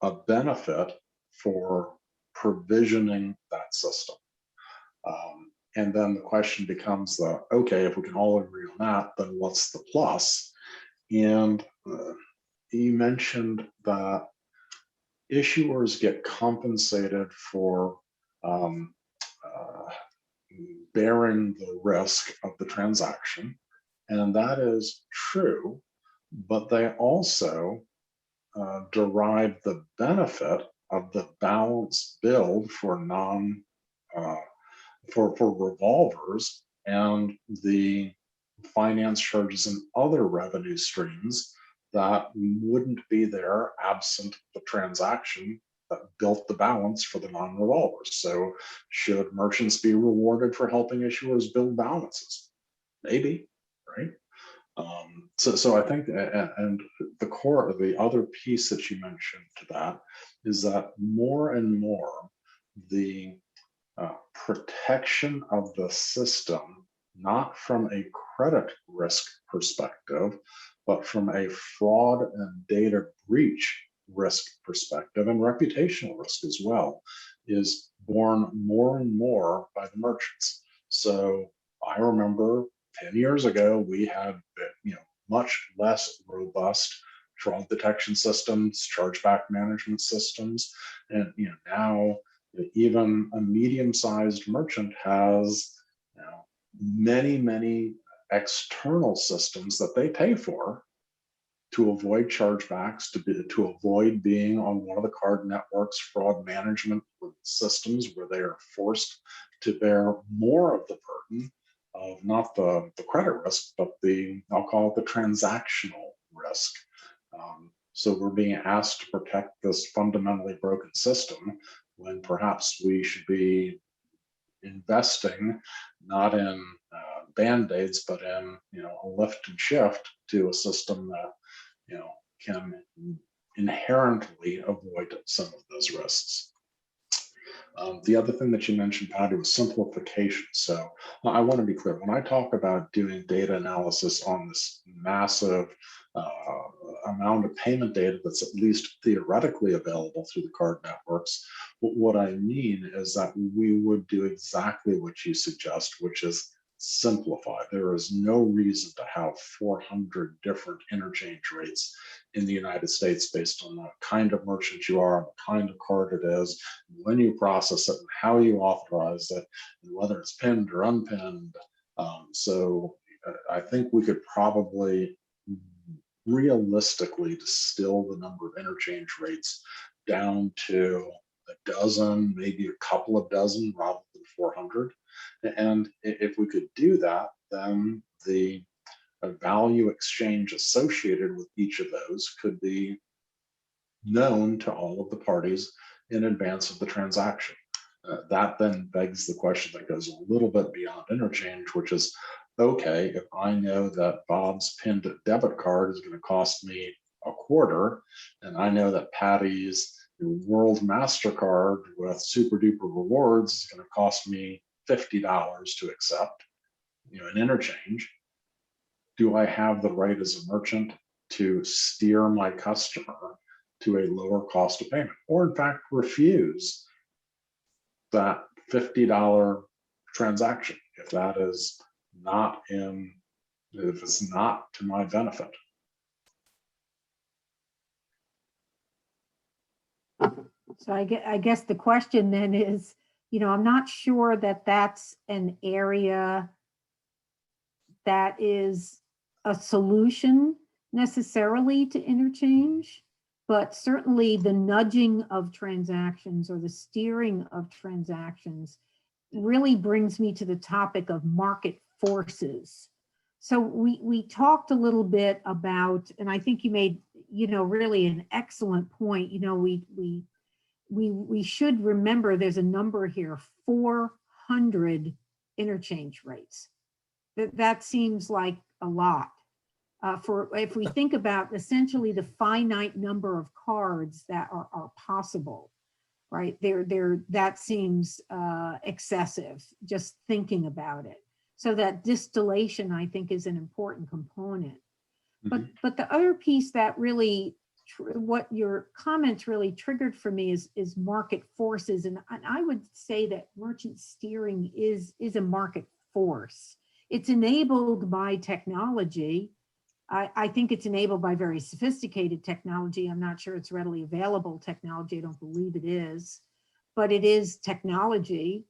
a benefit for provisioning that system. And then the question becomes okay, if we can all agree on that, then what's the plus? And you mentioned that issuers get compensated for bearing the risk of the transaction. And that is true, but they also derive the benefit of the balance billed for for revolvers and the finance charges and other revenue streams that wouldn't be there absent the transaction that built the balance for the non-revolvers. So should merchants be rewarded for helping issuers build balances? Maybe, right? So I think, and the other piece that you mentioned to that is that more and more the protection of the system, not from a credit risk perspective, but from a fraud and data breach risk perspective, and reputational risk as well, is borne more and more by the merchants. So I remember 10 years ago, we had much less robust fraud detection systems, chargeback management systems, and now even a medium-sized merchant has many external systems that they pay for to avoid chargebacks, to avoid being on one of the card networks' fraud management systems, where they are forced to bear more of the burden of not the credit risk, but I'll call it the transactional risk. So we're being asked to protect this fundamentally broken system, when perhaps we should be investing not in band-aids, but in a lift and shift to a system that can inherently avoid some of those risks. The other thing that you mentioned, Patty, was simplification. So I want to be clear, when I talk about doing data analysis on this massive amount of payment data that's at least theoretically available through the card networks, what I mean is that we would do exactly what you suggest, which is simplify. There is no reason to have 400 different interchange rates in the United States based on the kind of merchant you are, the kind of card it is, when you process it, and how you authorize it, and whether it's pinned or unpinned. So I think we could probably realistically distill the number of interchange rates down to a dozen, maybe a couple of dozen rather than 400. And if we could do that, then the value exchange associated with each of those could be known to all of the parties in advance of the transaction. That then begs the question that goes a little bit beyond interchange, which is, okay, if I know that Bob's pinned debit card is going to cost me $0.25, and I know that Patty's World MasterCard with super duper rewards is going to cost me $50 to accept, an interchange, do I have the right as a merchant to steer my customer to a lower cost of payment, or in fact refuse that $50 transaction if that is not if it's not to my benefit? So I guess the question then is, I'm not sure that that's an area that is a solution necessarily to interchange, but certainly the nudging of transactions or the steering of transactions really brings me to the topic of market forces. So we talked a little bit about, and I think you made, really an excellent point. We should remember there's a number here, 400 interchange rates. That seems like a lot. If we think about essentially the finite number of cards that are possible, right? That seems excessive, just thinking about it. So that distillation, I think, is an important component. Mm-hmm. But the other piece that really, what your comments really triggered for me is market forces. And I would say that merchant steering is a market force. It's enabled by technology. I think it's enabled by very sophisticated technology. I'm not sure it's readily available technology. I don't believe it is, but it is technology.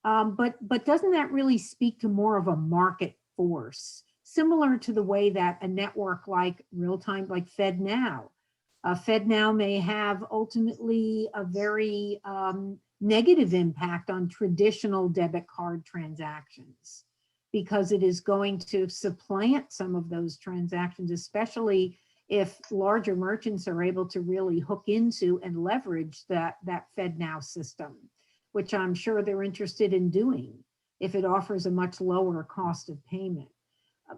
But doesn't that really speak to more of a market force, similar to the way that a network like real-time, like FedNow may have ultimately a very negative impact on traditional debit card transactions, because it is going to supplant some of those transactions, especially if larger merchants are able to really hook into and leverage that FedNow system, which I'm sure they're interested in doing if it offers a much lower cost of payment.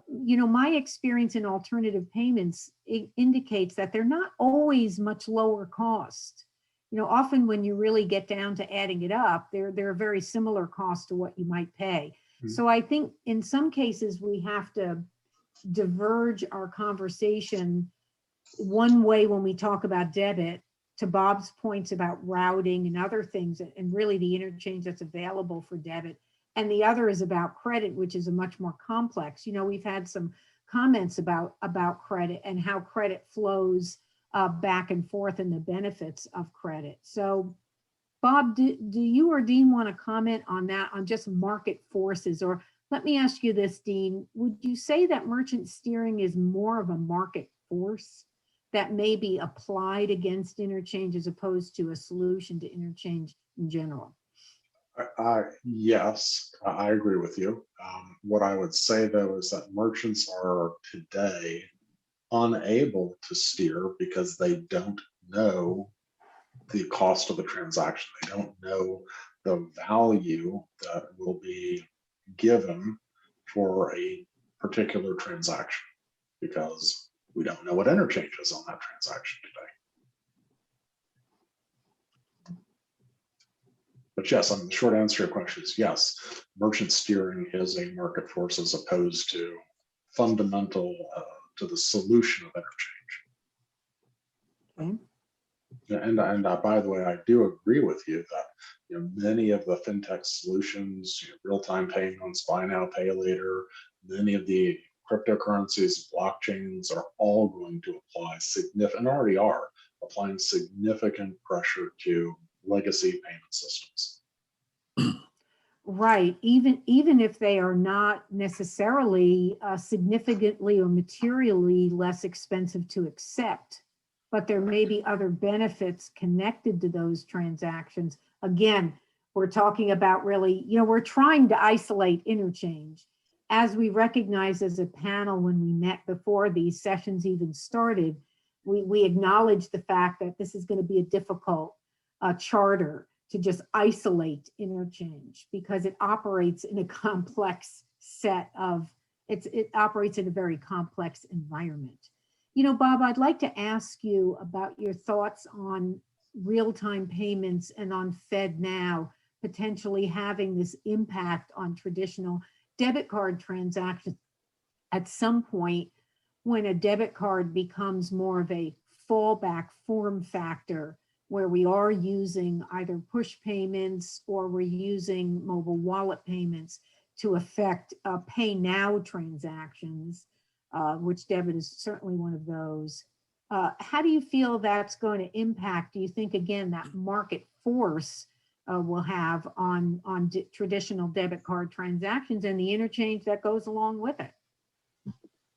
My experience in alternative payments indicates that they're not always much lower cost. Often when you really get down to adding it up, they're a very similar cost to what you might pay. So I think in some cases we have to diverge our conversation one way when we talk about debit, to Bob's points about routing and other things, and really the interchange that's available for debit. And the other is about credit, which is a much more complex. We've had some comments about credit and how credit flows back and forth and the benefits of credit. So Bob, do you or Dean want to comment on that, on just market forces? Or let me ask you this, Dean, would you say that merchant steering is more of a market force that may be applied against interchange as opposed to a solution to interchange in general? Yes, I agree with you. What I would say, though, is that merchants are today unable to steer because they don't know the cost of the transaction. They don't know the value that will be given for a particular transaction because we don't know what interchange is on that transaction today. But yes, the short answer to your question is yes. Merchant steering is a market force as opposed to fundamental to the solution of interchange. Okay. And by the way, I do agree with you that many of the fintech solutions, real-time payments, buy now, pay later, many of the cryptocurrencies, blockchains are all going to apply significant, and already are applying significant pressure to legacy payment systems. Right. Even if they are not necessarily significantly or materially less expensive to accept, but there may be other benefits connected to those transactions. Again, we're talking about really, we're trying to isolate interchange. As we recognized as a panel when we met before these sessions even started, we acknowledged the fact that this is going to be a difficult charter to just isolate interchange because it operates in a complex set of, it operates in a very complex environment. Bob, I'd like to ask you about your thoughts on real-time payments and on FedNow potentially having this impact on traditional debit card transactions at some point when a debit card becomes more of a fallback form factor where we are using either push payments or we're using mobile wallet payments to affect pay now transactions, which debit is certainly one of those. How do you feel that's going to impact, do you think, again, that market force will have on traditional debit card transactions and the interchange that goes along with it?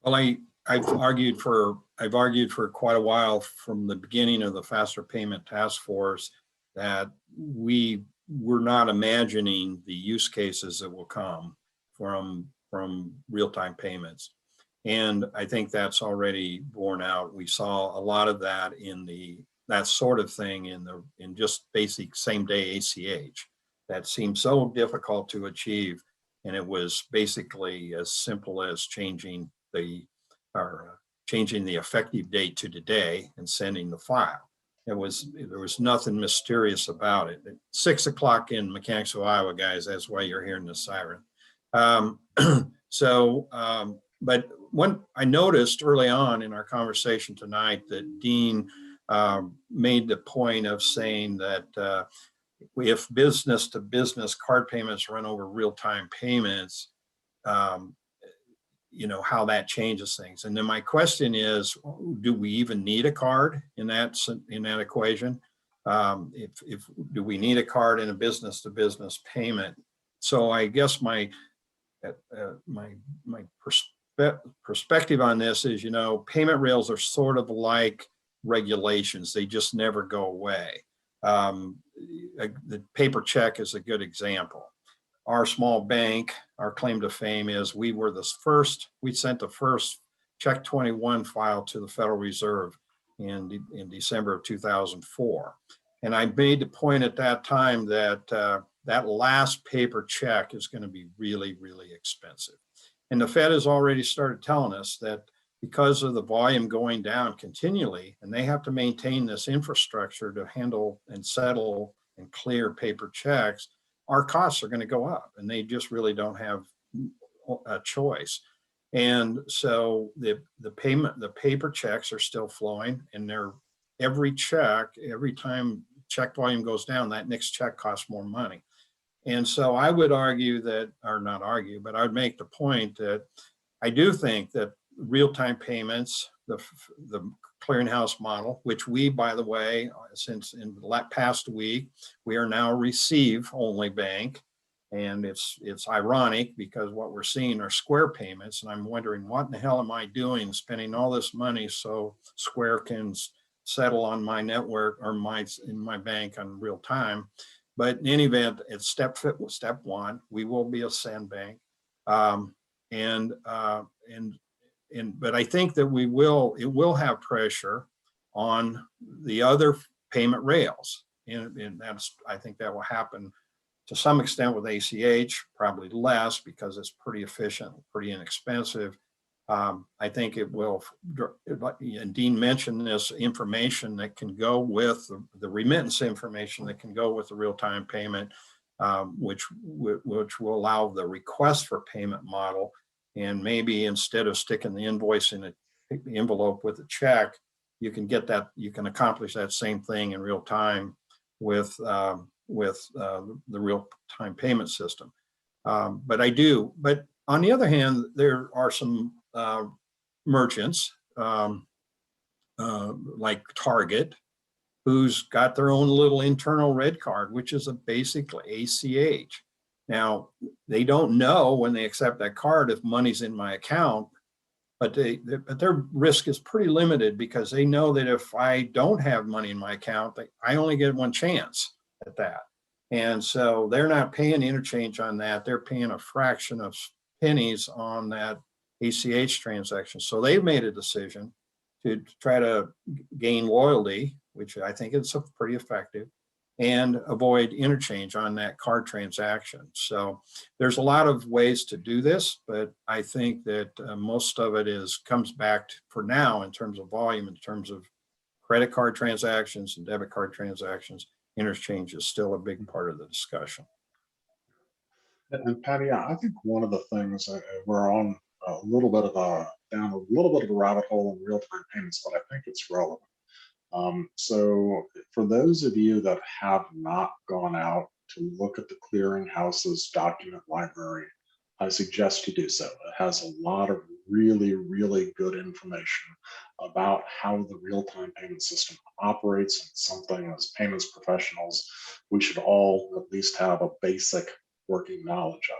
Well, I've argued for quite a while from the beginning of the Faster Payment Task Force that we were not imagining the use cases that will come from real-time payments. And I think that's already borne out. We saw a lot of that that sort of thing in just basic same-day ACH that seemed so difficult to achieve. And it was basically as simple as changing the effective date to today and sending the file. There was nothing mysterious about it. At 6 o'clock in Mechanicsville, Iowa, guys, that's why you're hearing the siren. But when I noticed early on in our conversation tonight that Dean made the point of saying that if business to business card payments run over real-time payments, how that changes things. And then my question is, do we even need a card in that equation? Do we need a card in a business to business payment? So I guess my perspective on this is, payment rails are sort of like regulations. They just never go away. The paper check is a good example. Our small bank, our claim to fame is we sent the first Check 21 file to the Federal Reserve in December of 2004. And I made the point at that time that that last paper check is going to be really, really expensive. And the Fed has already started telling us that because of the volume going down continually, and they have to maintain this infrastructure to handle and settle and clear paper checks, our costs are going to go up, and they just really don't have a choice. And so the paper checks are still flowing, and every time check volume goes down, that next check costs more money. And so I would argue that, or not argue, but I would make the point that I do think that real-time payments, the clearinghouse model, which we, by the way, since in the past week, we are now a receive-only bank. And it's ironic because what we're seeing are Square payments. And I'm wondering, what in the hell am I doing spending all this money so Square can settle on my network or in my bank on real time? But in any event, it's step one. We will be a send bank, but I think that it will have pressure on the other payment rails, and I think that will happen to some extent with ACH, probably less because it's pretty efficient, pretty inexpensive. I think it will, and Dean mentioned this information that can go with the remittance information that can go with the real-time payment, which will allow the request for payment model. And maybe instead of sticking the invoice in the envelope with a check, you can get that, you can accomplish that same thing in real time with the real-time payment system. But on the other hand, there are some merchants like Target, who's got their own little internal red card, which is basically ACH. Now, they don't know when they accept that card if money's in my account, but their risk is pretty limited because they know that if I don't have money in my account, I only get one chance at that. And so they're not paying interchange on that. They're paying a fraction of pennies on that ACH transaction. So they've made a decision to try to gain loyalty, which I think is pretty effective, and avoid interchange on that card transaction. So there's a lot of ways to do this, but I think that most of it comes back to, for now, in terms of volume, in terms of credit card transactions and debit card transactions, interchange is still a big part of the discussion. And Patty, I think one of the things we're on a little bit of down a little bit of a rabbit hole in real-time payments, but I think it's relevant. So for those of you that have not gone out to look at the clearinghouse's document library, I suggest you do so. It has a lot of really, really good information about how the real-time payment system operates, and something as payments professionals we should all at least have a basic working knowledge of.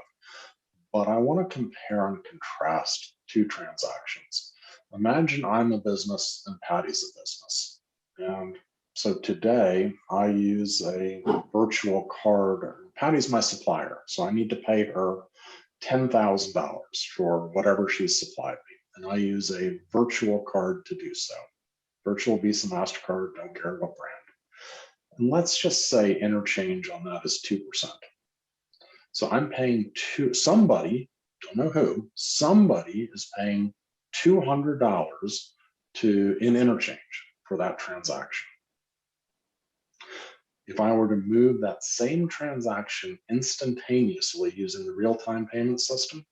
But I want to compare and contrast two transactions. Imagine I'm a business and Patty's a business. And so today I use a virtual card. Patty's my supplier, so I need to pay her $10,000 for whatever she's supplied me. And I use a virtual card to do so. Virtual Visa, MasterCard, don't care what brand. And let's just say interchange on that is 2%. So I'm paying somebody, don't know who, somebody is paying $200 in interchange for that transaction. If I were to move that same transaction instantaneously using the real-time payment system,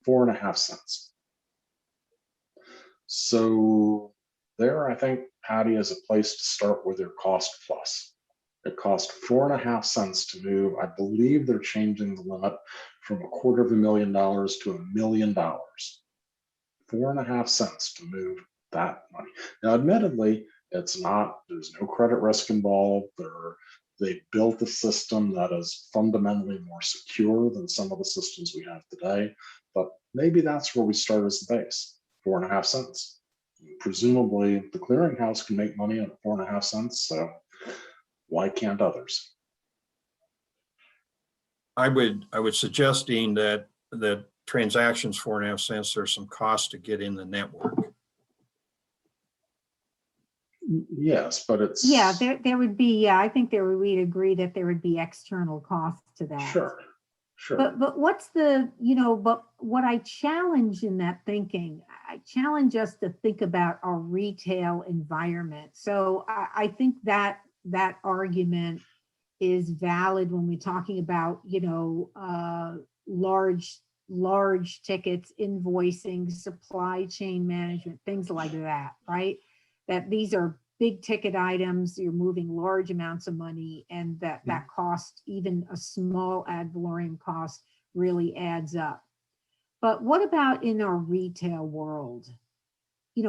4.5 cents. So there, I think, Patty, is a place to start with your cost plus. It cost 4.5 cents to move. I believe they're changing the limit from $250,000 to $1 million. 4.5 cents to move that money. Now, admittedly, it's not, there's no credit risk involved. They built a system that is fundamentally more secure than some of the systems we have today, but maybe that's where we start as the base, 4.5 cents. Presumably the clearinghouse can make money at 4.5 cents, so why can't others? I would suggest, Dean, that transactions 4.5 cents, there's some cost to get in the network. Yes, but it's there would be, I think we'd agree that there would be external costs to that. Sure. But what's but what I challenge in that thinking, I challenge us to think about our retail environment. So I think that argument is valid when we're talking about, large tickets, invoicing, supply chain management, things like that, right? That these are big ticket items, you're moving large amounts of money, and that cost, even a small ad valorem cost, really adds up. But what about in our retail world?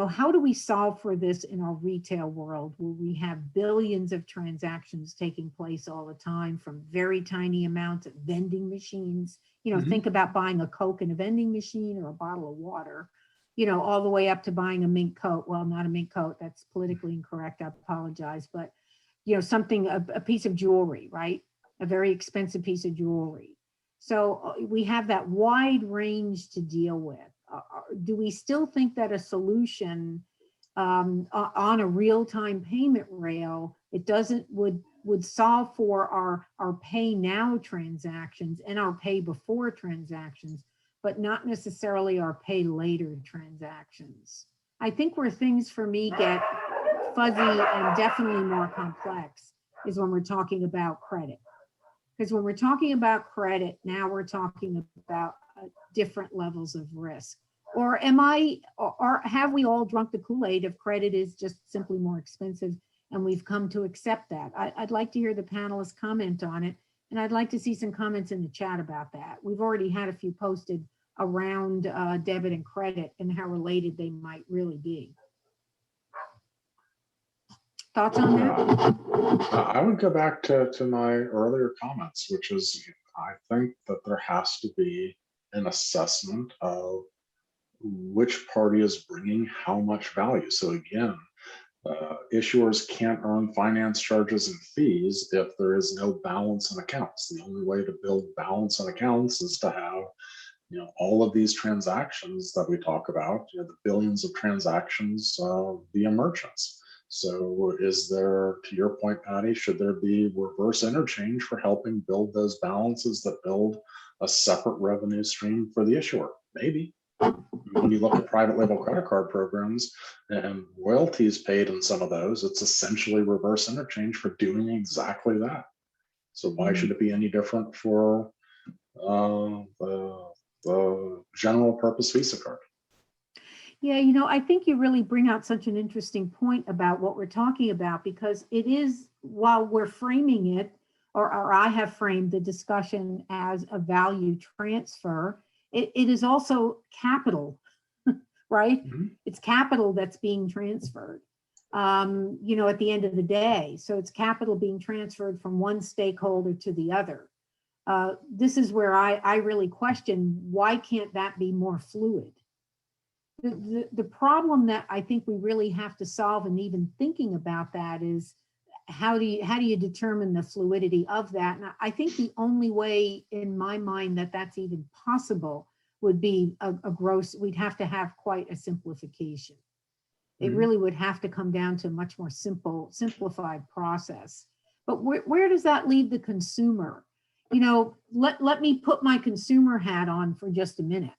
How do we solve for this in our retail world where we have billions of transactions taking place all the time, from very tiny amounts at vending machines? Think about buying a Coke in a vending machine or a bottle of water, all the way up to buying a mink coat. Well, not a mink coat, that's politically incorrect, I apologize, but something, a piece of jewelry, right? A very expensive piece of jewelry. So we have that wide range to deal with. Do we still think that a solution on a real-time payment rail, would solve for our pay now transactions and our pay before transactions, but not necessarily our pay later transactions. I think where things for me get fuzzy and definitely more complex is when we're talking about credit. Because when we're talking about credit, now we're talking about different levels of risk. Or have we all drunk the Kool-Aid of credit is just simply more expensive and we've come to accept that? I'd like to hear the panelists comment on it, and I'd like to see some comments in the chat about that. We've already had a few posted around debit and credit and how related they might really be. Thoughts on that? I would go back to my earlier comments, which is I think that there has to be an assessment of which party is bringing how much value. So again, issuers can't earn finance charges and fees if there is no balance in accounts. The only way to build balance in accounts is to have, all of these transactions that we talk about, the billions of transactions via merchants. So is there, to your point, Patty, should there be reverse interchange for helping build those balances that build a separate revenue stream for the issuer? Maybe. When you look at private label credit card programs and royalties paid in some of those, it's essentially reverse interchange for doing exactly that. So why should it be any different for the general purpose Visa card? Yeah, I think you really bring out such an interesting point about what we're talking about, because it is, while we're framing it, or I have framed the discussion as a value transfer, it is also capital, right? Mm-hmm. It's capital that's being transferred, at the end of the day. So it's capital being transferred from one stakeholder to the other. This is where I really question, why can't that be more fluid? The problem that I think we really have to solve, and even thinking about that, is how do you determine the fluidity of that? And I think the only way in my mind that that's even possible would be we'd have to have quite a simplification. It really would have to come down to a much more simplified process. But where does that leave the consumer? Let me put my consumer hat on for just a minute.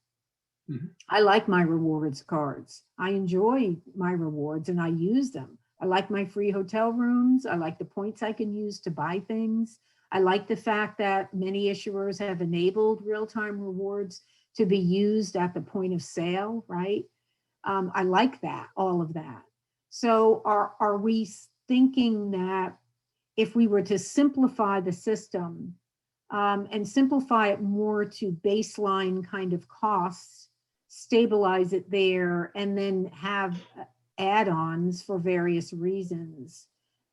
Mm-hmm. I like my rewards cards. I enjoy my rewards and I use them. I like my free hotel rooms. I like the points I can use to buy things. I like the fact that many issuers have enabled real-time rewards to be used at the point of sale, right? I like that, all of that. So are we thinking that if we were to simplify the system and simplify it more to baseline kind of costs, stabilize it there, and then have add-ons for various reasons,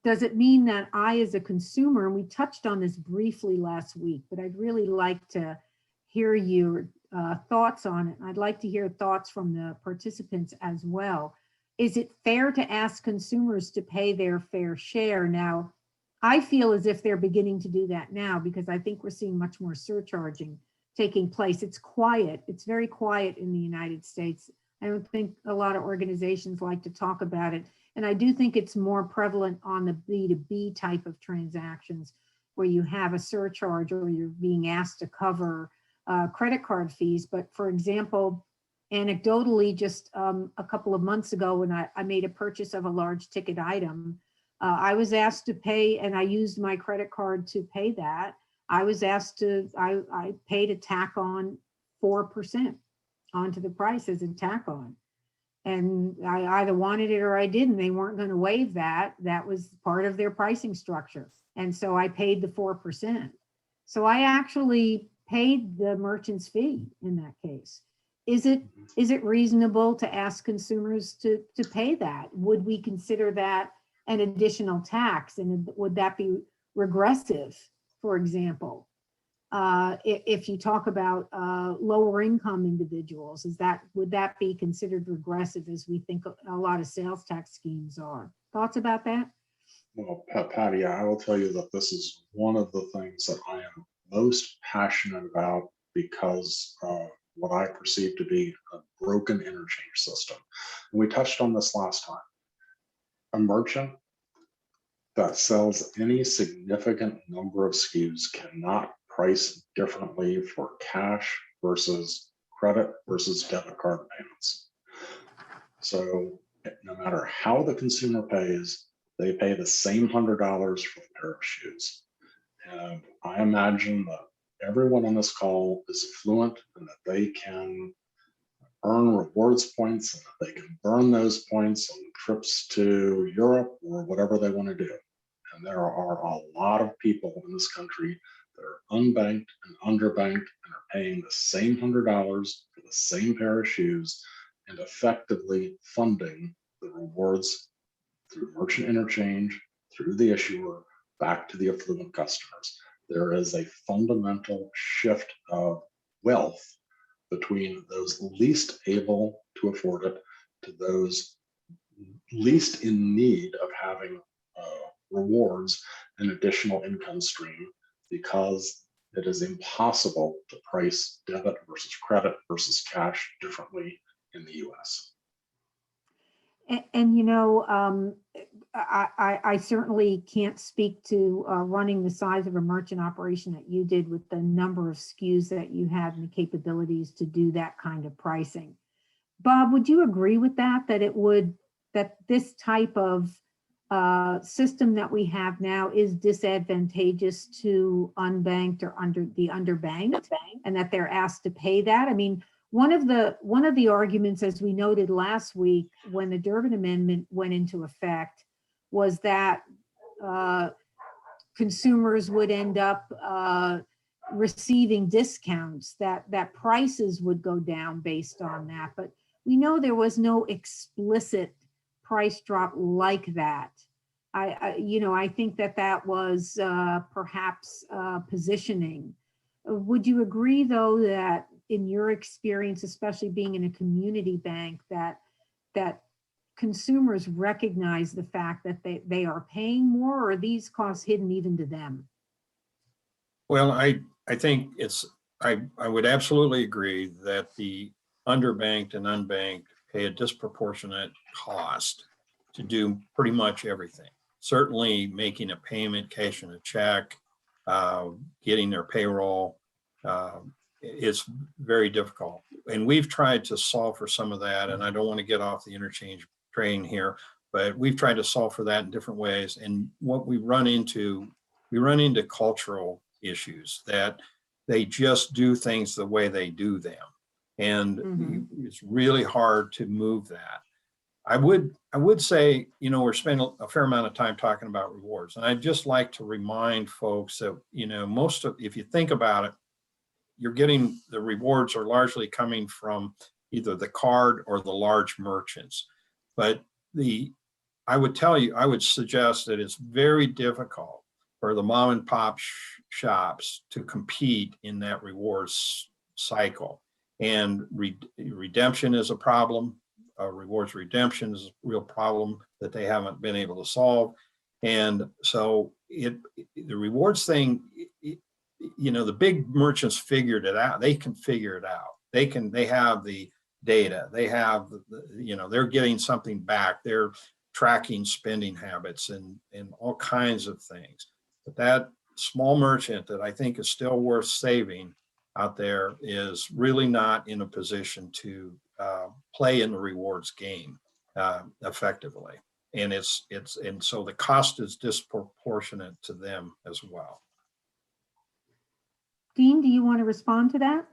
does it mean that I, as a consumer, and we touched on this briefly last week, but I'd really like to hear your thoughts on it. I'd like to hear thoughts from the participants as well. Is it fair to ask consumers to pay their fair share? Now, I feel as if they're beginning to do that now, because I think we're seeing much more surcharging taking place. It's quiet. It's very quiet in the United States. I don't think a lot of organizations like to talk about it. And I do think it's more prevalent on the B2B type of transactions, where you have a surcharge or you're being asked to cover credit card fees. But for example, anecdotally, just a couple of months ago, when I made a purchase of a large ticket item, I was asked to pay, and I used my credit card to pay that. I was asked I paid a tack on 4% onto the price as a tack on. And I either wanted it or I didn't. They weren't going to waive that. That was part of their pricing structure. And so I paid the 4%. So I actually paid the merchant's fee in that case. Is it reasonable to ask consumers to pay that? Would we consider that an additional tax? And would that be regressive, for example? If you talk about lower income individuals, would that be considered regressive, as we think a lot of sales tax schemes are? Thoughts about that? Well, Patty, I will tell you that this is one of the things that I am most passionate about, because what I perceive to be a broken interchange system. And we touched on this last time. A merchant that sells any significant number of SKUs cannot price differently for cash versus credit versus debit card payments. So no matter how the consumer pays, they pay the same $100 for the pair of shoes. And I imagine that everyone on this call is fluent and that they can earn rewards points and that they can burn those points on trips to Europe or whatever they want to do. And there are a lot of people in this country that are unbanked and underbanked and are paying the same $100 for the same pair of shoes and effectively funding the rewards through merchant interchange, through the issuer, back to the affluent customers. There is a fundamental shift of wealth between those least able to afford it to those least in need of having rewards and additional income stream, because it is impossible to price debit versus credit versus cash differently in the US. And you know, I certainly can't speak to running the size of a merchant operation that you did with the number of SKUs that you have and the capabilities to do that kind of pricing. Bob, would you agree with that, that this type of system that we have now is disadvantageous to unbanked or underbanked, and that they're asked to pay that? I mean, one of the arguments, as we noted last week when the Durbin Amendment went into effect, was that consumers would end up receiving discounts, that prices would go down based on that. But we know there was no explicit price drop like that. I think that was perhaps positioning. Would you agree, though, that in your experience, especially being in a community bank, that consumers recognize the fact that they are paying more, or are these costs hidden even to them? Well, I think I would absolutely agree that the underbanked and unbanked pay a disproportionate cost to do pretty much everything. Certainly making a payment, cashing a check, getting their payroll, it's very difficult. And we've tried to solve for some of that. And I don't want to get off the interchange train here, but we've tried to solve for that in different ways. And what we run into cultural issues, that they just do things the way they do them. And it's really hard to move that. I would say, we're spending a fair amount of time talking about rewards. And I'd just like to remind folks that, if you think about it, you're getting the rewards are largely coming from either the card or the large merchants. But I would suggest that it's very difficult for the mom and pop shops to compete in that rewards cycle. And redemption is a problem. Rewards redemption is a real problem that they haven't been able to solve. And so the rewards thing, the big merchants figured it out. They can figure it out. They have the data. They have, they're getting something back. They're tracking spending habits and all kinds of things. But that small merchant that I think is still worth saving out there is really not in a position to play in the rewards game effectively. And so the cost is disproportionate to them as well. Dean, do you want to respond to that?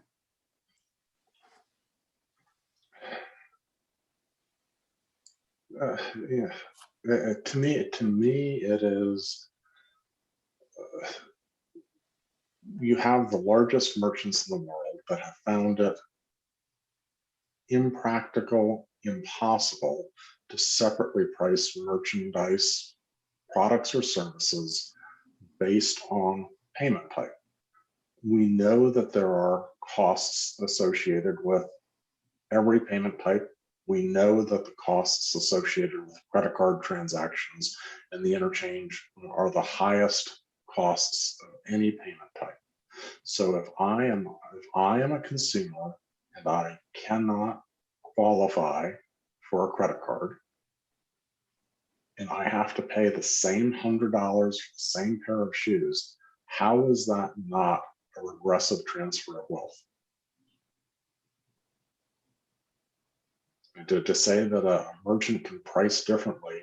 Yeah. To me, it is. You have the largest merchants in the world that have found it impractical, impossible to separately price merchandise, products, or services based on payment type. We know that there are costs associated with every payment type. We know that the costs associated with credit card transactions and the interchange are the highest costs of any payment type. So if I am a consumer and I cannot qualify for a credit card, and I have to pay the same $100 for the same pair of shoes, how is that not a regressive transfer of wealth? To say that a merchant can price differently,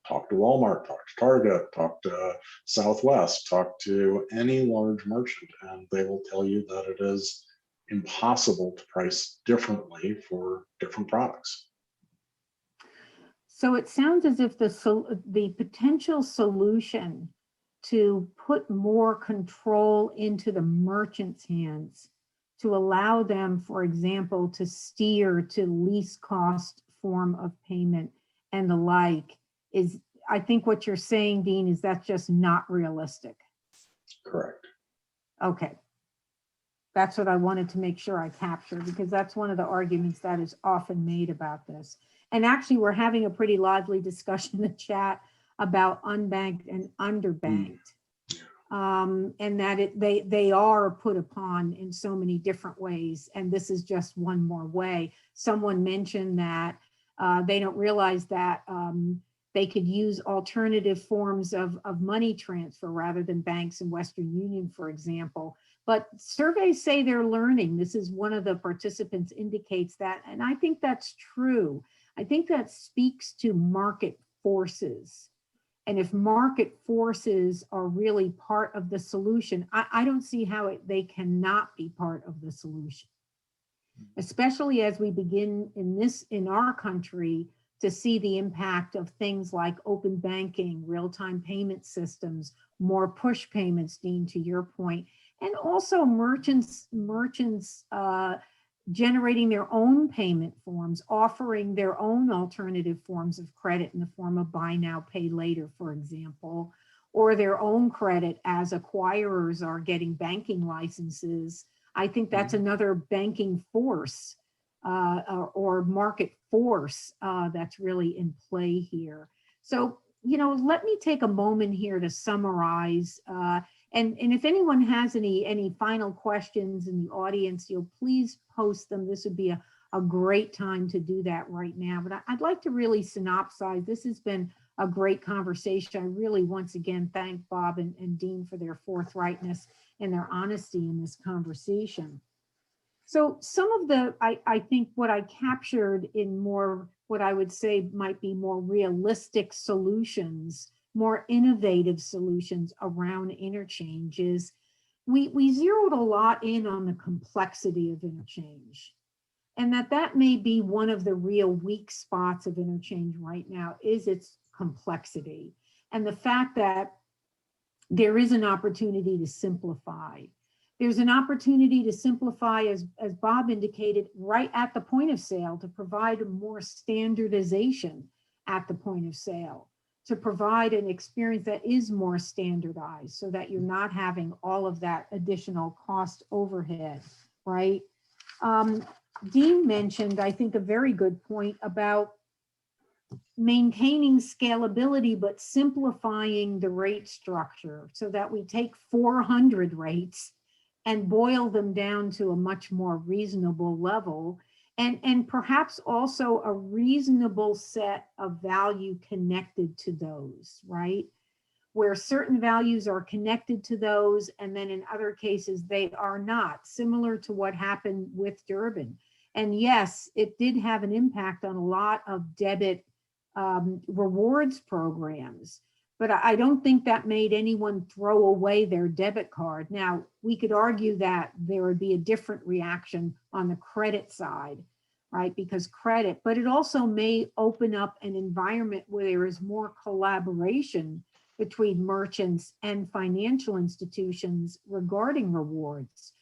talk to Walmart, talk to Target, talk to Southwest, talk to any large merchant, and they will tell you that it is impossible to price differently for different products. So it sounds as if the potential solution to put more control into the merchant's hands, to allow them, for example, to steer to least cost form of payment and the like, is, I think what you're saying, Dean, is that's just not realistic. Correct. Okay. That's what I wanted to make sure I captured, because that's one of the arguments that is often made about this. And actually, we're having a pretty lively discussion in the chat about unbanked and underbanked. And that they are put upon in so many different ways. And this is just one more way. Someone mentioned that they don't realize that they could use alternative forms of money transfer rather than banks and Western Union, for example. But surveys say they're learning. This is one of the participants indicates that. And I think that's true. I think that speaks to market forces. And if market forces are really part of the solution, I don't see how they cannot be part of the solution, especially as we begin in our country to see the impact of things like open banking, real-time payment systems, more push payments, Dean, to your point, and also merchants generating their own payment forms, offering their own alternative forms of credit in the form of buy now, pay later, for example, or their own credit as acquirers are getting banking licenses. I think that's another banking force or market force that's really in play here. So, let me take a moment here to summarize. And if anyone has any final questions in the audience, please post them. This would be a great time to do that right now. But I'd like to really synopsize. This has been a great conversation. I really, once again, thank Bob and Dean for their forthrightness and their honesty in this conversation. So some of I think what I captured in more, what I would say might be more realistic solutions, more innovative solutions around interchange is we zeroed a lot in on the complexity of interchange, and that may be one of the real weak spots of interchange right now is its complexity and the fact that there is an opportunity to simplify. There's an opportunity to simplify, as Bob indicated, right at the point of sale, to provide more standardization at the point of sale, to provide an experience that is more standardized so that you're not having all of that additional cost overhead, right? Dean mentioned, I think, a very good point about maintaining scalability, but simplifying the rate structure so that we take 400 rates and boil them down to a much more reasonable level, and perhaps also a reasonable set of value connected to those, right? Where certain values are connected to those, and then in other cases they are not, similar to what happened with Durbin. And yes, it did have an impact on a lot of debit rewards programs, but I don't think that made anyone throw away their debit card. Now, we could argue that there would be a different reaction on the credit side, right? Because credit, but it also may open up an environment where there is more collaboration between merchants and financial institutions regarding rewards.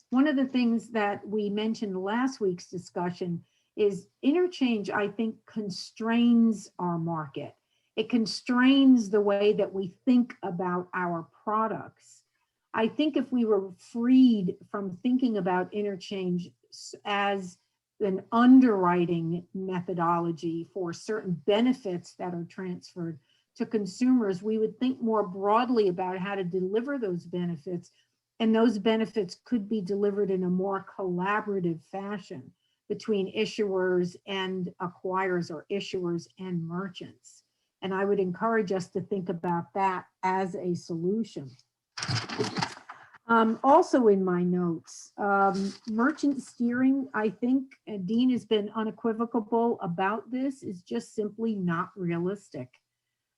One of the things that we mentioned in last week's discussion is interchange, I think, constrains our market. It constrains the way that we think about our products. I think if we were freed from thinking about interchange as an underwriting methodology for certain benefits that are transferred to consumers, we would think more broadly about how to deliver those benefits. And those benefits could be delivered in a more collaborative fashion between issuers and acquirers, or issuers and merchants. And I would encourage us to think about that as a solution. Also in my notes, merchant steering, I think Dean has been unequivocal about this, is just simply not realistic.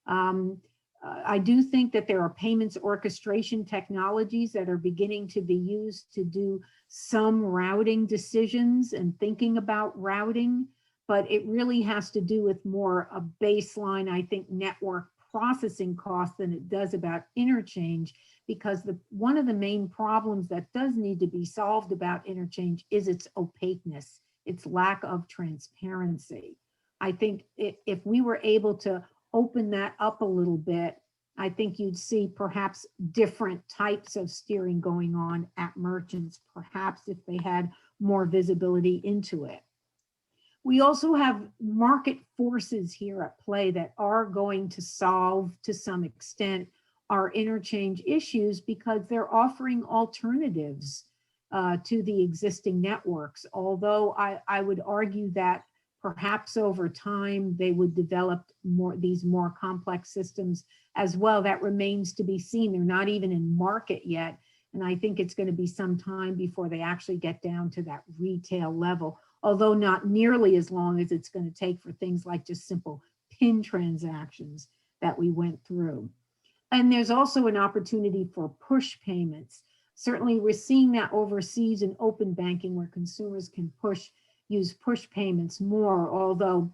I do think that there are payments orchestration technologies that are beginning to be used to do some routing decisions and thinking about routing, but it really has to do with more a baseline, I think, network processing cost than it does about interchange, because one of the main problems that does need to be solved about interchange is its opaqueness, its lack of transparency. I think if we were able to open that up a little bit, I think you'd see perhaps different types of steering going on at merchants, perhaps if they had more visibility into it. We also have market forces here at play that are going to solve, to some extent, our interchange issues, because they're offering alternatives to the existing networks. Although I would argue that perhaps over time they would develop these more complex systems as well. That remains to be seen. They're not even in market yet. And I think it's going to be some time before they actually get down to that retail level, although not nearly as long as it's going to take for things like just simple PIN transactions that we went through. And there's also an opportunity for push payments. Certainly we're seeing that overseas in open banking, where consumers can use push payments more, although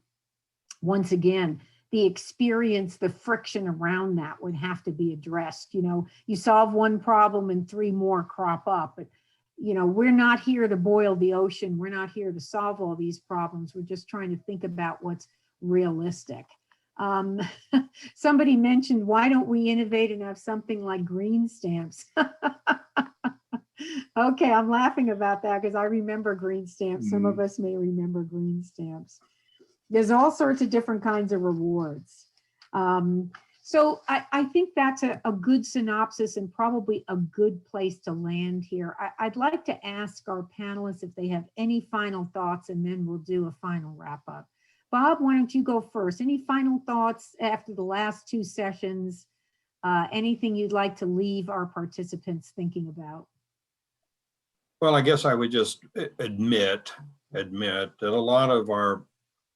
once again, the experience, the friction around that would have to be addressed. You know, you solve one problem and 3 more crop up, but you know, we're not here to boil the ocean. We're not here to solve all these problems. We're just trying to think about what's realistic. Somebody mentioned, why don't we innovate and have something like green stamps? Okay, I'm laughing about that because I remember green stamps. Some of us may remember green stamps. There's all sorts of different kinds of rewards. So I think that's a good synopsis and probably a good place to land here. I'd like to ask our panelists if they have any final thoughts, and then we'll do a final wrap up. Bob, why don't you go first? Any final thoughts after the last 2 sessions? Anything you'd like to leave our participants thinking about? Well, I guess I would just admit that a lot of our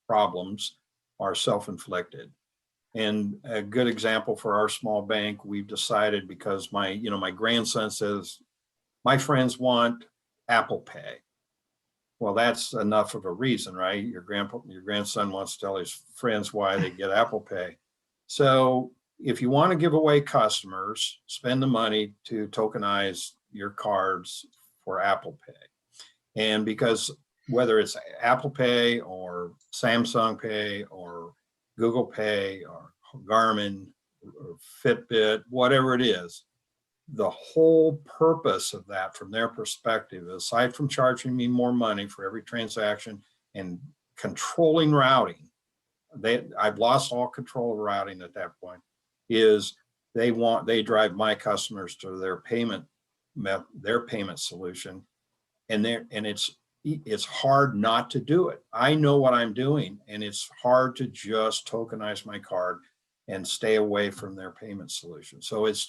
problems are self-inflicted. And a good example for our small bank, we've decided, because my grandson says, my friends want Apple Pay. Well, that's enough of a reason, right? Your grandson wants to tell his friends why they get Apple Pay. So if you want to give away customers, spend the money to tokenize your cards for Apple Pay. And because whether it's Apple Pay or Samsung Pay or Google Pay or Garmin or Fitbit, whatever it is, the whole purpose of that from their perspective, aside from charging me more money for every transaction and controlling routing, I've lost all control of routing at that point, is they drive my customers to their payment solution, and it's hard not to do it. I know what I'm doing, and it's hard to just tokenize my card and stay away from their payment solution. So it's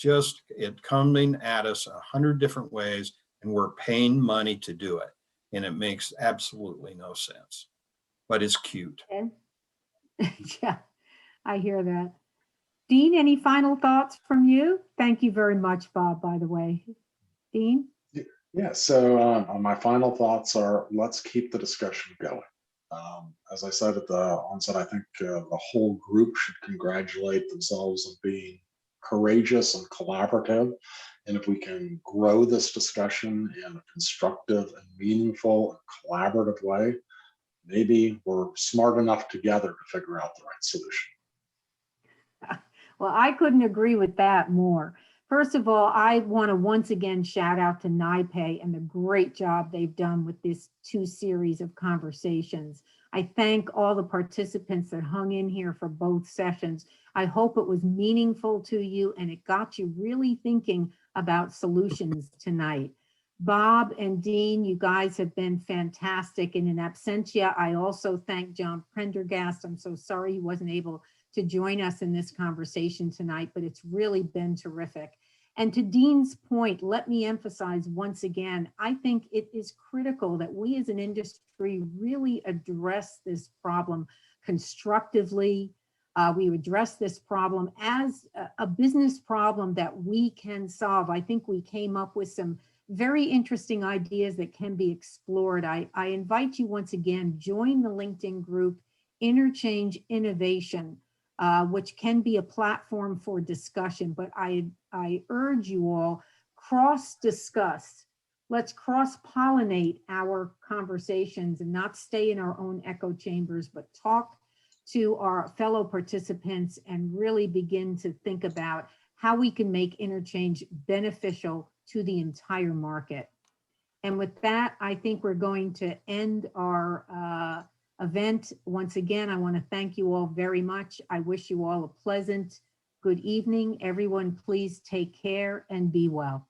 coming at us 100 different ways, and we're paying money to do it. And it makes absolutely no sense, but it's cute. Okay. Yeah, I hear that. Dean, any final thoughts from you? Thank you very much, Bob, by the way. Dean? Yeah, so my final thoughts are, let's keep the discussion going. As I said at the onset, I think the whole group should congratulate themselves on being courageous and collaborative. And if we can grow this discussion in a constructive and meaningful and collaborative way, maybe we're smart enough together to figure out the right solution. Well, I couldn't agree with that more. First of all, I want to once again shout out to NYPAY and the great job they've done with this 2 series of conversations. I thank all the participants that hung in here for both sessions. I hope it was meaningful to you and it got you really thinking about solutions tonight. Bob and Dean, you guys have been fantastic. And in absentia, I also thank John Prendergast. I'm so sorry he wasn't able to join us in this conversation tonight, but it's really been terrific. And to Dean's point, let me emphasize once again, I think it is critical that we as an industry really address this problem constructively. We address this problem as a business problem that we can solve. I think we came up with some very interesting ideas that can be explored. I invite you once again, join the LinkedIn group, Interchange Innovation, which can be a platform for discussion, but I urge you all, cross-discuss. Let's cross-pollinate our conversations and not stay in our own echo chambers, but talk to our fellow participants and really begin to think about how we can make interchange beneficial to the entire market. And with that, I think we're going to end our event. Once again, I want to thank you all very much. I wish you all a pleasant good evening. Everyone, please take care and be well.